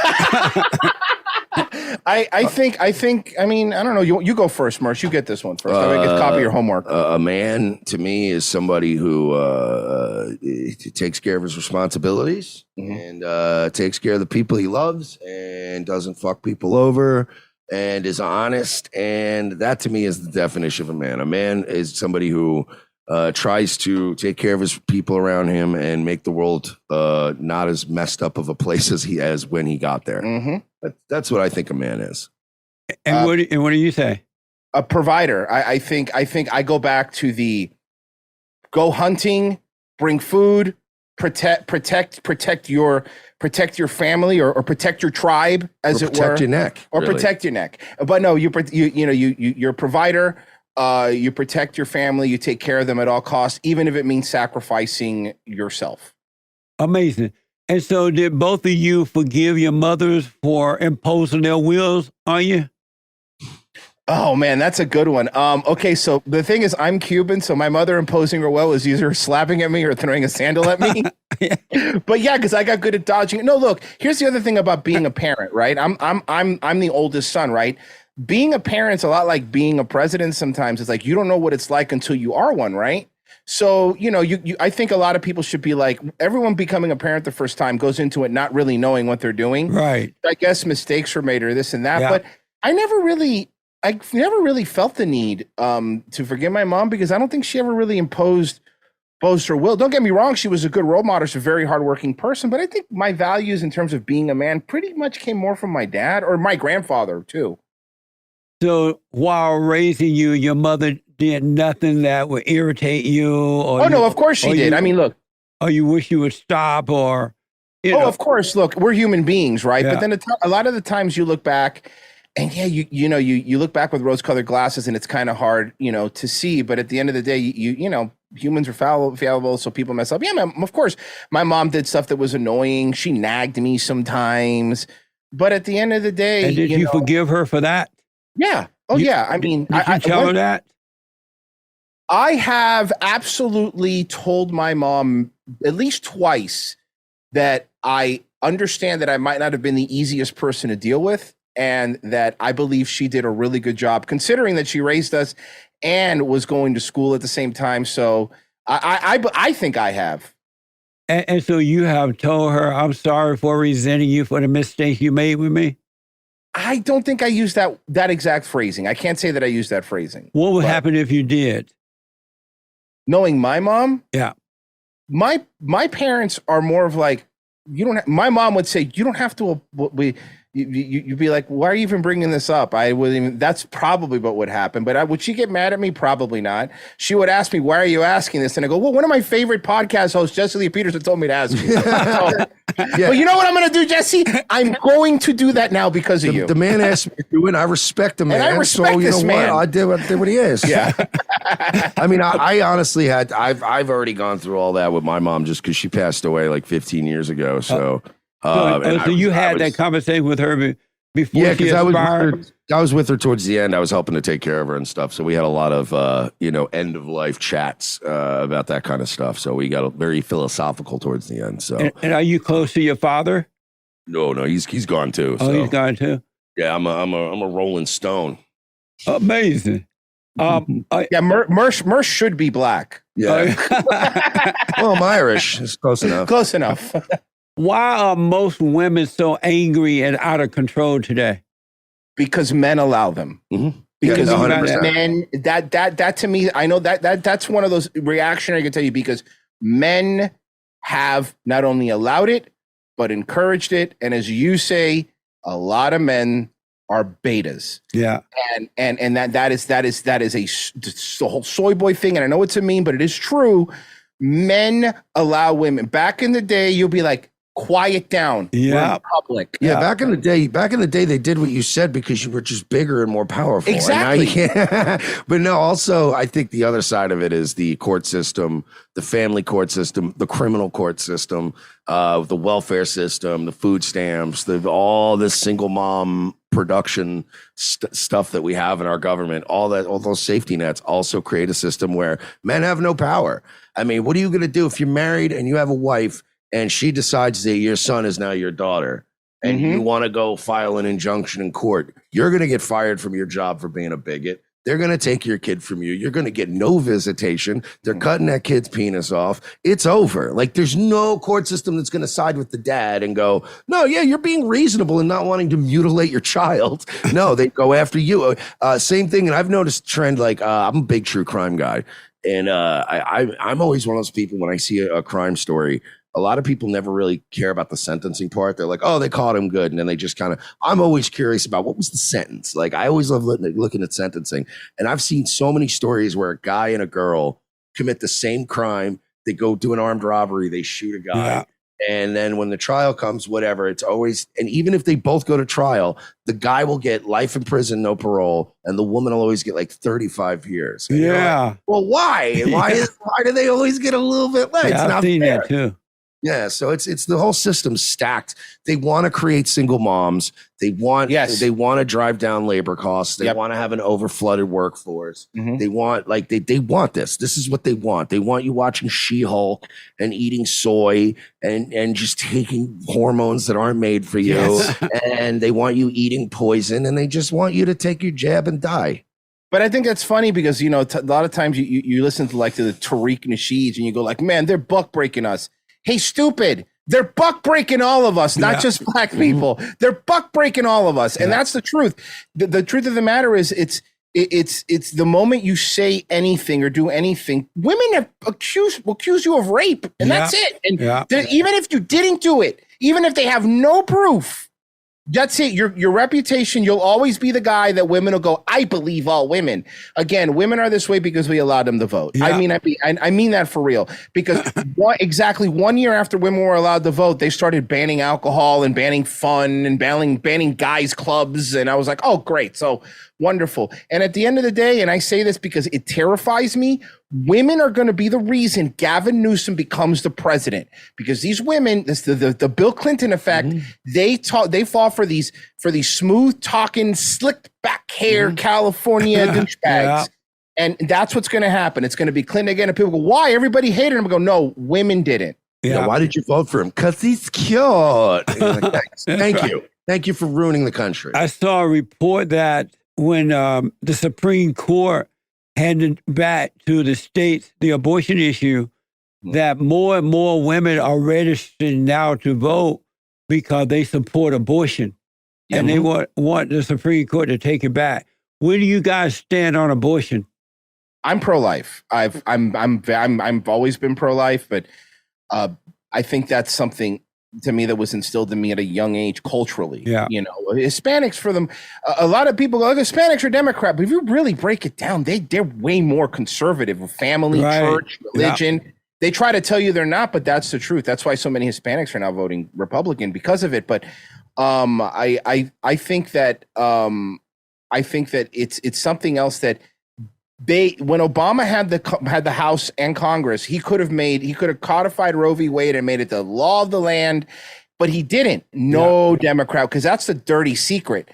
I think, I mean, I don't know. You go first, Mersh. You get this one first. I get copy your homework. A man, to me, is somebody who takes care of his responsibilities and takes care of the people he loves and doesn't fuck people over and is honest. And that, to me, is the definition of a man. A man is somebody who tries to take care of his people around him and make the world not as messed up of a place as when he got there. That's what I think a man is. And what do you say? A provider. I think I go back to the go hunting, bring food, protect your family or protect your tribe, as Or it were. protect your neck. Or really. protect your neck. But no, you're a provider. You protect your family. You take care of them at all costs, even if it means sacrificing yourself. Amazing. And so did both of you forgive your mothers for imposing their wills on you? Oh man, that's a good one. Okay, so the thing is, I'm Cuban, so my mother imposing her will is either slapping at me or throwing a sandal at me. But yeah, because I got good at dodging it. No, look, here's the other thing about being a parent, right? I'm the oldest son, right? Being a parent's a lot like being a president. Sometimes it's like you don't know what it's like until you are one, right? So, I think a lot of people should be like, everyone becoming a parent the first time goes into it not really knowing what they're doing. Right. I guess mistakes were made or this and that. Yeah. But I never really felt the need to forgive my mom because I don't think she ever really imposed her will. Don't get me wrong. She was a good role model. She's a very hardworking person. But I think my values in terms of being a man pretty much came more from my dad or my grandfather, too. So while raising you, your mother did nothing that would irritate you? Or no, of course she did. I mean, look. Or you wish you would stop or, of course. Look, we're human beings, right? Yeah. But then a lot of the times you look back and yeah, you look back with rose-colored glasses and it's kind of hard, to see. But at the end of the day, humans are fallible, so people mess up. Yeah, of course. My mom did stuff that was annoying. She nagged me sometimes. But at the end of the day, and did you forgive her for that? Yeah. Oh, yeah. I mean, did you tell her that? I have absolutely told my mom at least twice that I understand that I might not have been the easiest person to deal with and that I believe she did a really good job considering that she raised us and was going to school at the same time. So I think I have. And so you have told her, I'm sorry for resenting you for the mistake you made with me? I don't think I used that exact phrasing. I can't say that I used that phrasing. What would happen if you did? Knowing my mom? Yeah. My parents are more of like, my mom would say, you don't have to, you'd be like, why are you even bringing this up? That's probably what would happen. But would she get mad at me? Probably not. She would ask me, why are you asking this? And I go, well, one of my favorite podcast hosts, Jesse Lee Peterson, told me to ask you. Well, you know what I'm going to do, Jesse? I'm going to do that now because of you. The man asked me to do it. I respect the man. And I respect this man. I did what he asked. Yeah. I mean, I honestly I've already gone through all that with my mom just because she passed away like 15 years ago. So. So you had that conversation with her before she expired? I was with her towards the end. I was helping to take care of her and stuff. So we had a lot of, end of life chats about that kind of stuff. So we got very philosophical towards the end. So and are you close to your father? No, he's gone too. Oh, he's gone too. Yeah, I'm a Rolling Stone. Amazing. Mersh should be black. Yeah. Well, I'm Irish. It's close enough. Close enough. Why are most women so angry and out of control today? Because men allow them. Mm-hmm. Because 100%. men, that to me, I know that's one of those reactionary I can tell you because men have not only allowed it, but encouraged it. And as you say, a lot of men are betas. Yeah. And that is the whole soy boy thing. And I know it's a meme, but it is true. Men allow women. Back in the day, you'll be like, quiet down. Yeah. We're in public. Yeah, back in the day, they did what you said because you were just bigger and more powerful. Exactly. And now you can't. But no, also, I think the other side of it is the court system, the family court system, the criminal court system, the welfare system, the food stamps, all this single mom production stuff that we have in our government. All those safety nets also create a system where men have no power. I mean, what are you going to do if you're married and you have a wife and she decides that your son is now your daughter and you want to go file an injunction in court? You're going to get fired from your job for being a bigot. They're going to take your kid from you. You're going to get no visitation. They're cutting that kid's penis off. It's over. Like, there's no court system that's going to side with the dad and go, no, yeah, you're being reasonable and not wanting to mutilate your child. No, they go after you. Same thing. And I've noticed a trend, like, I'm a big true crime guy. And I'm always one of those people when I see a crime story, a lot of people never really care about the sentencing part. They're like, oh, they caught him good. And then they just kind of, I'm always curious about what was the sentence? Like, I always love looking at sentencing. And I've seen so many stories where a guy and a girl commit the same crime. They go do an armed robbery. They shoot a guy. Yeah. And then when the trial comes, whatever, it's always, and even if they both go to trial, the guy will get life in prison, no parole. And the woman will always get like 35 years. And you're like, well, why? Why do they always get a little bit less? Yeah, I've seen that too. Yeah, so it's the whole system stacked. They want to create single moms. They want to drive down labor costs. They want to have an overflooded workforce. They want they want this. This is what they want. They want you watching She-Hulk and eating soy and just taking hormones that aren't made for you. Yes. And they want you eating poison, and they just want you to take your jab and die. But I think that's funny because, you know, a lot of times you listen to the Tariq Nasheeds and you go like, man, they're buck breaking us. Hey, stupid. They're buck breaking all of us, not just black people. They're buck breaking all of us. And that's the truth. The truth of the matter is it's the moment you say anything or do anything, women will accuse you of rape. And that's it. And even if you didn't do it, even if they have no proof, that's it. Your reputation, you'll always be the guy that women will go, I believe all women. Again, women are this way because we allowed them to vote. Yeah. I mean that for real. Because exactly 1 year after women were allowed to vote, they started banning alcohol and banning fun and banning guys' clubs. And I was like, oh, great. So wonderful. And at the end of the day, and I say this because it terrifies me, women are going to be the reason Gavin Newsom becomes the president, because these women, the Bill Clinton effect, they fall for these smooth talking, slick back hair California douchebags. And that's what's going to happen. It's going to be Clinton again. And people go, why? Everybody hated him. I go, no, women didn't. Yeah. Why did you vote for him? Because he's cute. Like, thank you. Thank you for ruining the country. I saw a report that when the Supreme Court handed back to the states the abortion issue, that more and more women are registering now to vote because they support abortion. And they want the Supreme Court to take it back. Where do you guys stand on abortion? I'm pro-life. I've always been pro-life, but I think that's something to me that was instilled in me at a young age culturally. Yeah. You know, Hispanics, for them, a lot of people go, like, Hispanics are Democrat, but if you really break it down, they're way more conservative with family, church, religion. Yeah. They try to tell you they're not, but that's the truth. That's why so many Hispanics are now voting Republican because of it. But I think that it's something else that when Obama had the House and Congress, he could have codified Roe v. Wade and made it the law of the land, but he didn't. No Democrat, because that's the dirty secret.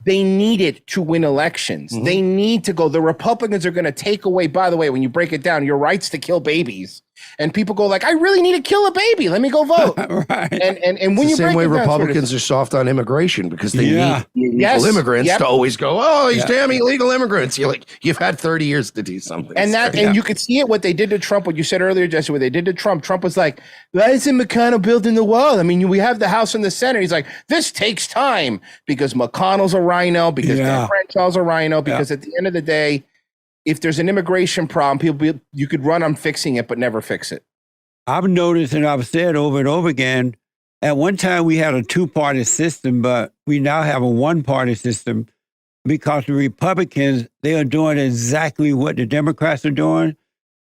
They need it to win elections. They need to go. The Republicans are going to take away, by the way, when you break it down, your rights to kill babies. And people go like, I really need to kill a baby. Let me go vote. Right. And when it's you the same break way it down, Republicans are soft on immigration because they need illegal immigrants to always go, oh, he's damn illegal immigrants. You're like, you've had 30 years to do something. And you could see it, what they did to Trump, what you said earlier, Jesse, what they did to Trump. Trump was like, why isn't McConnell building the wall? I mean, we have the House and the Senate. He's like, this takes time because McConnell's a rhino, because Dan Crenshaw's a rhino, because at the end of the day, if there's an immigration problem, you could run on fixing it, but never fix it. I've noticed, and I've said over and over again, at one time we had a two-party system, but we now have a one-party system because the Republicans, they are doing exactly what the Democrats are doing.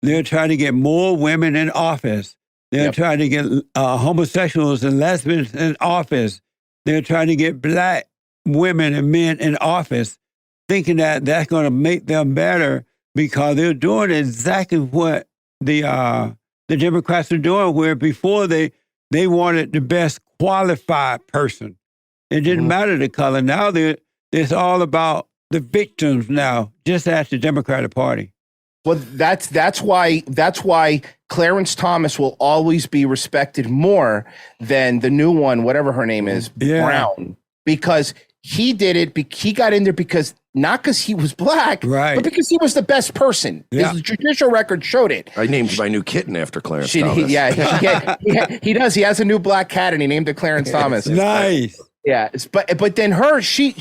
They're trying to get more women in office. They're Yep. trying to get homosexuals and lesbians in office. They're trying to get black women and men in office, thinking that that's going to make them better because they're doing exactly what the Democrats are doing, where before they wanted the best qualified person. It didn't matter the color. Now it's all about the victims now, just as the Democratic Party. Well, that's why Clarence Thomas will always be respected more than the new one, whatever her name is, Yeah. Brown, because he did it. He got in there because not because he was black, Right. but because he was the best person. Yeah. His judicial record showed it. I named my new kitten after Clarence Thomas. He does. He has a new black cat, and he named it Clarence Thomas. Nice. Yeah, but then she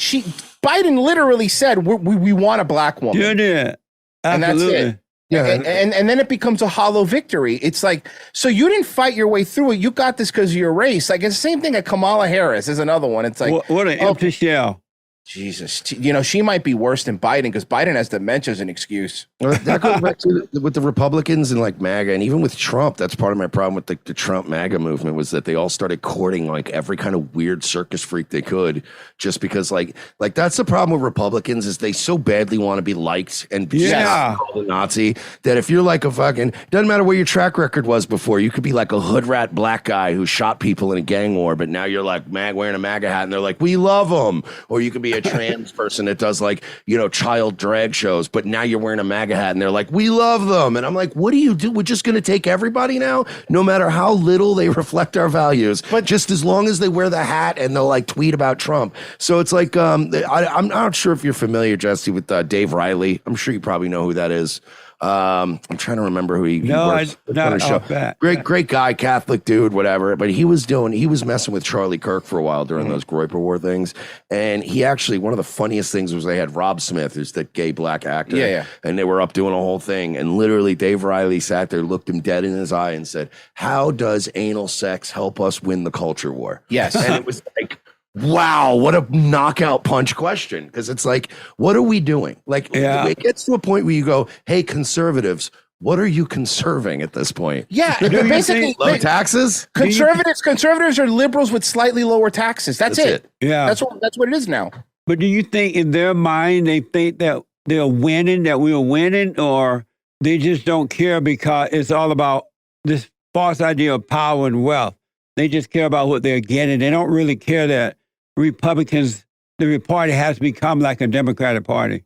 Biden literally said we want a black woman. You did. And that's Absolutely. it. Yeah, and then it becomes a hollow victory. It's like, so you didn't fight your way through it. You got this because of your race. Like, it's the same thing at Kamala Harris is another one. It's like, What an empty shell. Jesus, she might be worse than Biden because Biden has dementia as an excuse. Well, that goes back to with the Republicans and like MAGA, and even with Trump. That's part of my problem with the Trump MAGA movement was that they all started courting like every kind of weird circus freak they could, just because like that's the problem with Republicans is they so badly want to be liked and be Yeah. called a Nazi that if you're like a fucking doesn't matter what your track record was before, you could be like a hood rat black guy who shot people in a gang war, but now you're like wearing a MAGA hat and they're like we love him, or you could be a trans person that does like child drag shows, but now you're wearing a MAGA hat and they're like we love them, and I'm like what do you do? We're just going to take everybody now, no matter how little they reflect our values, but just as long as they wear the hat and they'll like tweet about Trump. So it's like I'm not sure if you're familiar, Jesse, with Dave Riley. I'm sure you probably know who that is. I'm trying to remember who he works with on the show. Great guy, Catholic dude, whatever. But he was messing with Charlie Kirk for a while during those Groyper War things. And he actually, one of the funniest things was they had Rob Smith, who's that gay black actor. Yeah. And they were up doing a whole thing. And literally Dave Riley sat there, looked him dead in his eye and said, how does anal sex help us win the culture war? Yes. And it was like, wow, what a knockout punch question. Because it's like, what are we doing? Like, it gets to a point where you go, hey, conservatives, what are you conserving at this point? Yeah, basically, Low taxes? Conservatives are liberals with slightly lower taxes. That's it. Yeah. That's what it is now. But do you think in their mind they think that they're winning, that we are winning, or they just don't care because it's all about this false idea of power and wealth? They just care about what they're getting. They don't really care that Republicans, the party has become like a Democratic Party.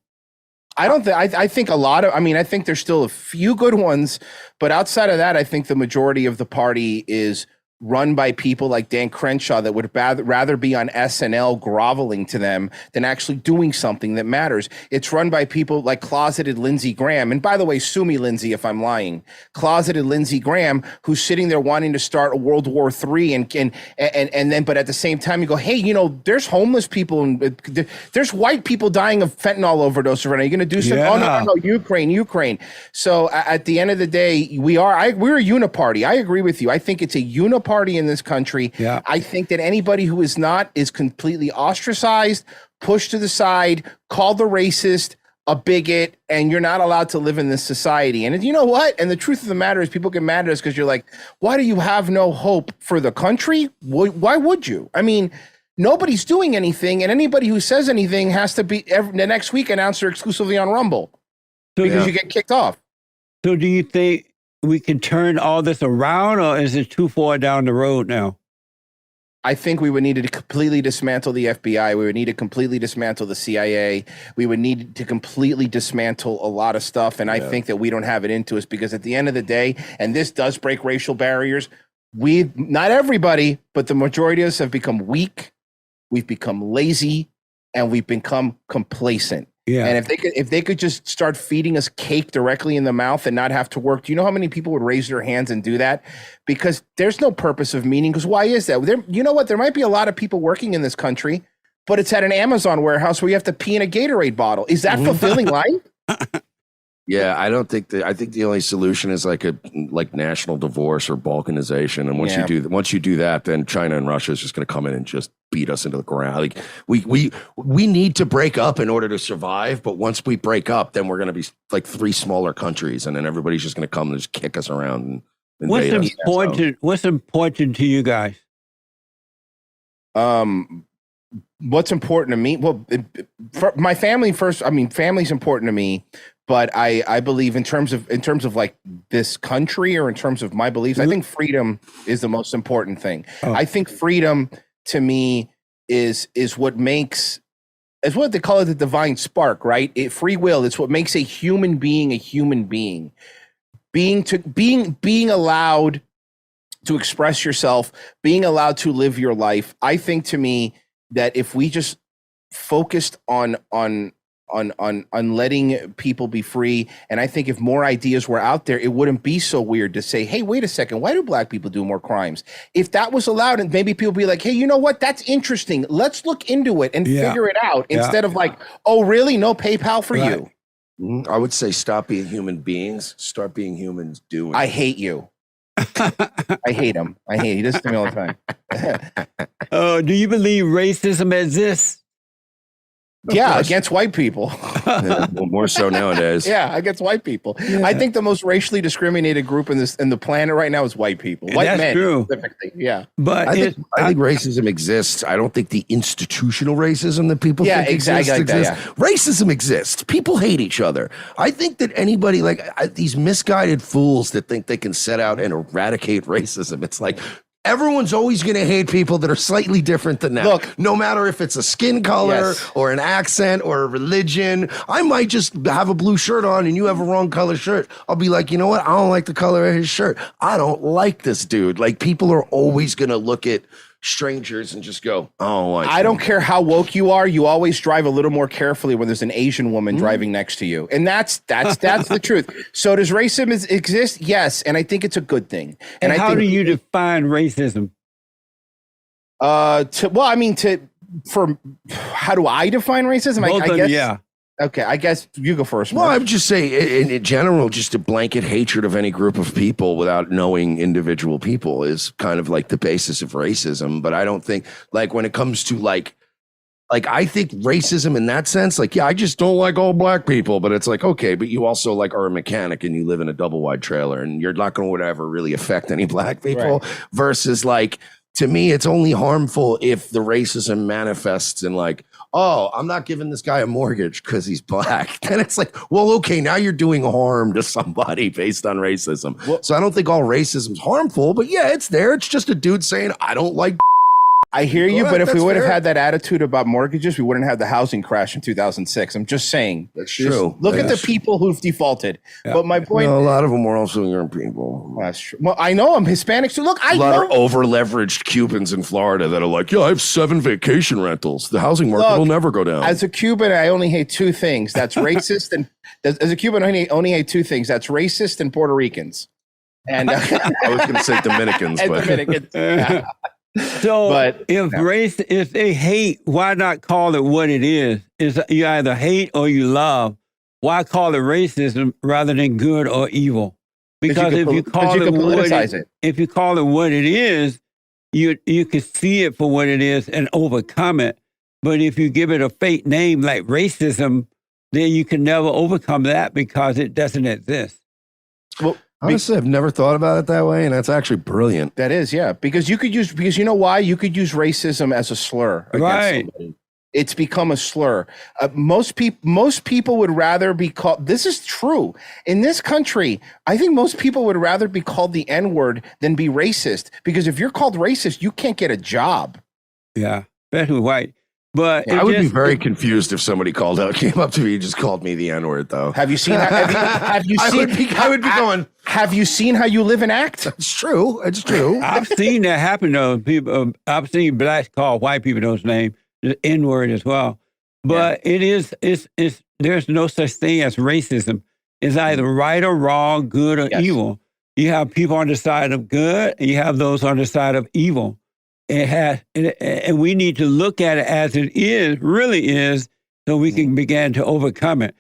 I don't think, I think I think there's still a few good ones, but outside of that, I think the majority of the party is run by people like Dan Crenshaw that would rather be on SNL groveling to them than actually doing something that matters. It's run by people like closeted Lindsey Graham. And by the way, sue me, Lindsey, if I'm lying. Closeted Lindsey Graham, who's sitting there wanting to start a World War III and then, but at the same time you go, hey, there's homeless people and there's white people dying of fentanyl overdose right now. You're going to do something? Yeah. Oh, no, Ukraine. So at the end of the day, we're a uniparty. I agree with you. I think it's a uniparty in this country. Yeah. I think that anybody who is not is completely ostracized, pushed to the side, called a racist, a bigot, and you're not allowed to live in this society. And you know what? And the truth of the matter is people get mad at us because you're like, why do you have no hope for the country? Why would you? I mean, nobody's doing anything, and anybody who says anything has to be the next week announce they're exclusively on Rumble because you get kicked off. So do you think we can turn all this around, or is it too far down the road now? I think we would need to completely dismantle the FBI. We would need to completely dismantle the CIA. We would need to completely dismantle a lot of stuff. And I think that we don't have it into us because at the end of the day, and this does break racial barriers, not everybody, but the majority of us have become weak. We've become lazy and we've become complacent. Yeah. And if they could just start feeding us cake directly in the mouth and not have to work, do you know how many people would raise their hands and do that? Because there's no purpose of meaning. Because why is that? You know what? There might be a lot of people working in this country, but it's at an Amazon warehouse where you have to pee in a Gatorade bottle. Is that fulfilling life? Yeah, I don't think I think the only solution is like national divorce or balkanization. And once you do that, then China and Russia is just going to come in and just beat us into the ground. Like we need to break up in order to survive. But once we break up, then we're going to be like three smaller countries, and then everybody's just going to come and just kick us around. And What's invade us. important? What's important to you guys? What's important to me? Well, for my family first. I mean, family's important to me, but I believe in terms of like this country or in terms of my beliefs, I think freedom is the most important thing. Oh. I think freedom to me is what makes, is what they call it, the divine spark, right? Free will. It's what makes a human being a human being. Being allowed to express yourself, being allowed to live your life. I think to me that if we just focused on letting people be free, and I think if more ideas were out there, it wouldn't be so weird to say, hey, wait a second, why do black people do more crimes? If that was allowed, and maybe people be like, hey, you know what? That's interesting. Let's look into it and figure it out instead of like, oh, really? No PayPal for you. I would say stop being human beings, start being humans doing. I hate you. I hate him. He does this to me all the time. Do you believe racism exists? Yeah, against white people. Well, more so nowadays. Yeah, against white people. I think the most racially discriminated group in the planet right now is white people. White That's men true. specifically. Yeah. But I think racism exists. I don't think the institutional racism that people think exactly exists. like that, Racism exists. People hate each other. I think that anybody these misguided fools that think they can set out and eradicate racism. It's like everyone's always going to hate people that are slightly different than them. Look, no matter if it's a skin color or an accent or a religion. I might just have a blue shirt on and you have a wrong color shirt. I'll be like, you know what? I don't like the color of his shirt. I don't like this dude. Like, people are always going to look at strangers and just go, oh, I don't care how woke you are. You always drive a little more carefully when there's an Asian woman driving next to you. And that's the truth. So does racism exist? Yes. And I think it's a good thing. And how do you define racism? How do I define racism? I guess, yeah. Okay, I guess you go first. Well, Mersh. I would just say, in general, just a blanket hatred of any group of people without knowing individual people is kind of like the basis of racism. But I don't think, like, when it comes to like I think racism in that sense, like, yeah, I just don't like all black people. But it's like, okay, but you also like are a mechanic and you live in a double wide trailer and you're not going to whatever really affect any black people. Right. Versus, like, to me, it's only harmful if the racism manifests in like, oh, I'm not giving this guy a mortgage because he's black. And it's like, well, okay, now you're doing harm to somebody based on racism. Well, so I don't think all racism is harmful, but yeah, it's there. It's just a dude saying, I don't like. I hear you, but if we would have had that attitude about mortgages, we wouldn't have the housing crash in 2006. I'm just saying. That's true. Look at the people who've defaulted. Yeah. But my point, a lot of them were also young people. That's true. Well, I know I'm Hispanic, so look, a lot of over-leveraged Cubans in Florida that are like, yeah, I have 7 vacation rentals. The housing market will never go down. As a Cuban, I only hate 2 things. That's racist and as a Cuban, I only hate 2 things. That's racist and Puerto Ricans. And I was going to say Dominicans, but Dominicans. Yeah. So, if they hate, why not call it what it is? Is you either hate or you love. Why call it racism rather than good or evil? Because if you call it what it is, you can see it for what it is and overcome it. But if you give it a fake name like racism, then you can never overcome that because it doesn't exist. Well, honestly, I've never thought about it that way, and that's actually brilliant. That is, yeah. Because you know why? You could use racism as a slur against somebody. It's become a slur. Most people would rather be called, this is true. In this country, I think most people would rather be called the N-word than be racist. Because if you're called racist, you can't get a job. Yeah, especially white. But I would be very confused if somebody came up to me and just called me the N-word, though. Have you seen? Have you seen? I would be going. Have you seen how you live and act? It's true. It's true. I've seen that happen to people. I've seen blacks call white people those names, the N-word as well. But it's there's no such thing as racism. It's either right or wrong, good or evil. You have people on the side of good, and you have those on the side of evil. And we need to look at it as it really is, so we can begin to overcome it.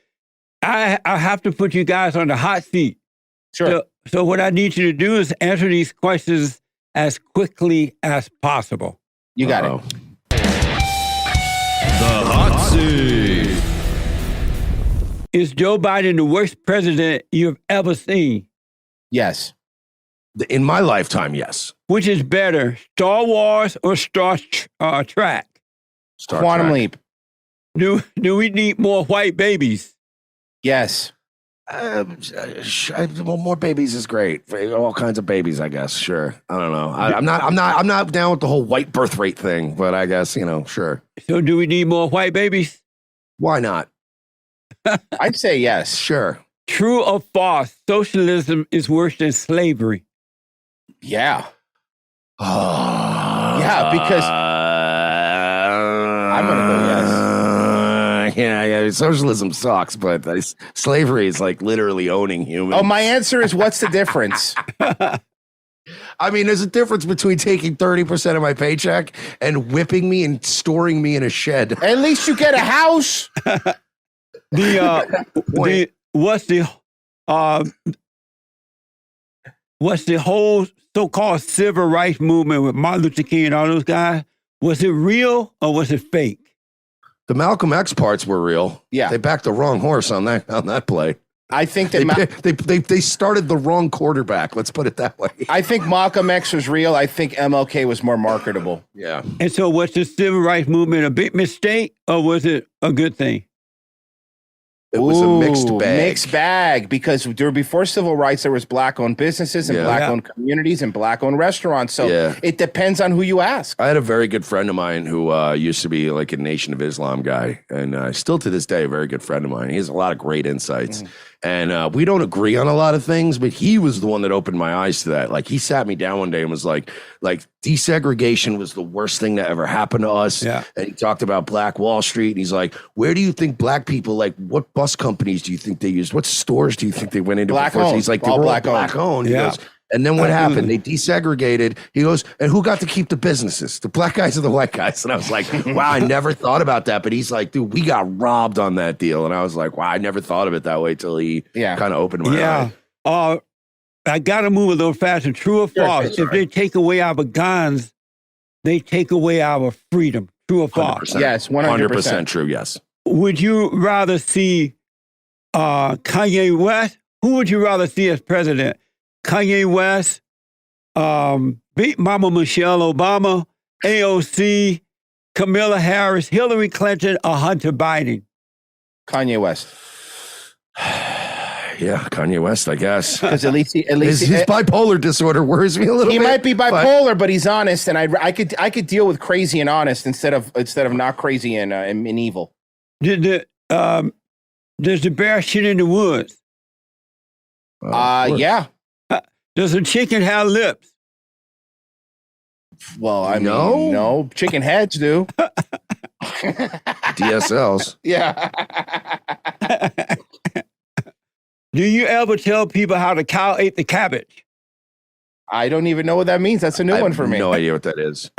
I have to put you guys on the hot seat. Sure. So what I need you to do is answer these questions as quickly as possible. You got it. The hot seat. Is Joe Biden the worst president you've ever seen? Yes. In my lifetime, yes. Which is better, Star Wars or Star Trek? Star Quantum Trek. Leap. Do we need more white babies? Yes. Well, more babies is great. All kinds of babies, I guess. Sure. I don't know. I'm not down with the whole white birth rate thing, but I guess, sure. So do we need more white babies? Why not? I'd say yes. Sure. True or false? Socialism is worse than slavery. Yeah. Yeah, because I'm going to go yes. Yeah, socialism sucks, but slavery is like literally owning humans. Oh, my answer is what's the difference? I mean, there's a difference between taking 30% of my paycheck and whipping me and storing me in a shed. At least you get a house. What's the whole so-called civil rights movement with Martin Luther King and all those guys? Was it real or was it fake? The Malcolm X parts were real. Yeah. They backed the wrong horse on that play. I think that They started the wrong quarterback. Let's put it that way. I think Malcolm X was real. I think MLK was more marketable. Yeah. And so was the civil rights movement a big mistake or was it a good thing? It was a mixed bag. Mixed bag, because before civil rights, there was black-owned businesses and black-owned communities and black-owned restaurants. So it depends on who you ask. I had a very good friend of mine who used to be like a Nation of Islam guy, and still to this day, a very good friend of mine. He has a lot of great insights. And we don't agree on a lot of things, but he was the one that opened my eyes to that. Like, he sat me down one day and was like desegregation was the worst thing that ever happened to us. Yeah. And he talked about Black Wall Street. And he's like, where do you think black people, like, what bus companies do you think they used? What stores do you think they went into? Black before? So owned. he's like, they All were all black owned. black owned. He Yeah. goes, and then what happened? They desegregated. He goes, and who got to keep the businesses? The black guys or the white guys? And I was like, wow, I never thought about that. But he's like, dude, we got robbed on that deal. And I was like, wow, I never thought of it that way till he kind of opened my eye. I got to move a little faster. True or false? If they take away our guns, they take away our freedom. True or false? 100%. Yes, 100%. 100% true, yes. Would you rather see Kanye West? Who would you rather see as president? Kanye West, Big Mama Michelle Obama, AOC, Kamala Harris, Hillary Clinton, or Hunter Biden? Kanye West. Yeah, Kanye West, I guess. Because at least his bipolar disorder worries me a little bit. He might be bipolar, but he's honest, and I could deal with crazy and honest instead of not crazy and evil. Does the bear shit in the woods? Yeah. Does a chicken have lips? Well, I mean, no. Chicken heads do. DSLs. Yeah. Do you ever tell people how the cow ate the cabbage? I don't even know what that means. That's a new one for me. No idea what that is.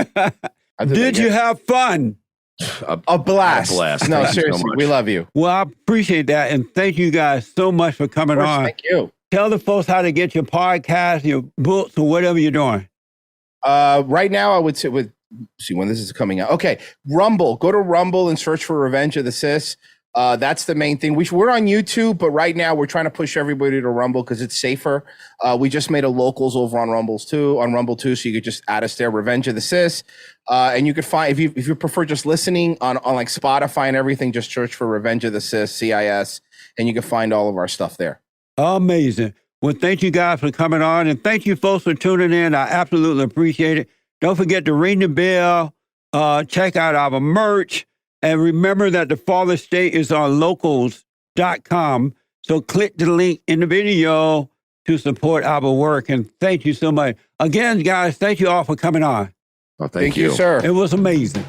Did you have fun? A blast. No, Thank you seriously, so much. we love you. Well, I appreciate that, and thank you guys so much for coming on. Thank you. Tell the folks how to get your podcast, your books, or whatever you're doing. Right now, I would say see when this is coming out. Okay, Rumble. Go to Rumble and search for Revenge of the Sis. That's the main thing. We're on YouTube, but right now we're trying to push everybody to Rumble because it's safer. We just made a locals over on Rumble too, so you could just add us there. Revenge of the Sis, and you could find if you prefer just listening on like Spotify and everything, just search for Revenge of the Sis, CIS, and you can find all of our stuff there. Amazing. Well, thank you guys for coming on, and thank you folks for tuning in. I absolutely appreciate it. Don't forget to ring the bell, check out our merch, and remember that the Fallen State is on locals.com. So click the link in the video to support our work, and thank you so much. Again, guys, thank you all for coming on. Oh, thank you, sir. It was amazing.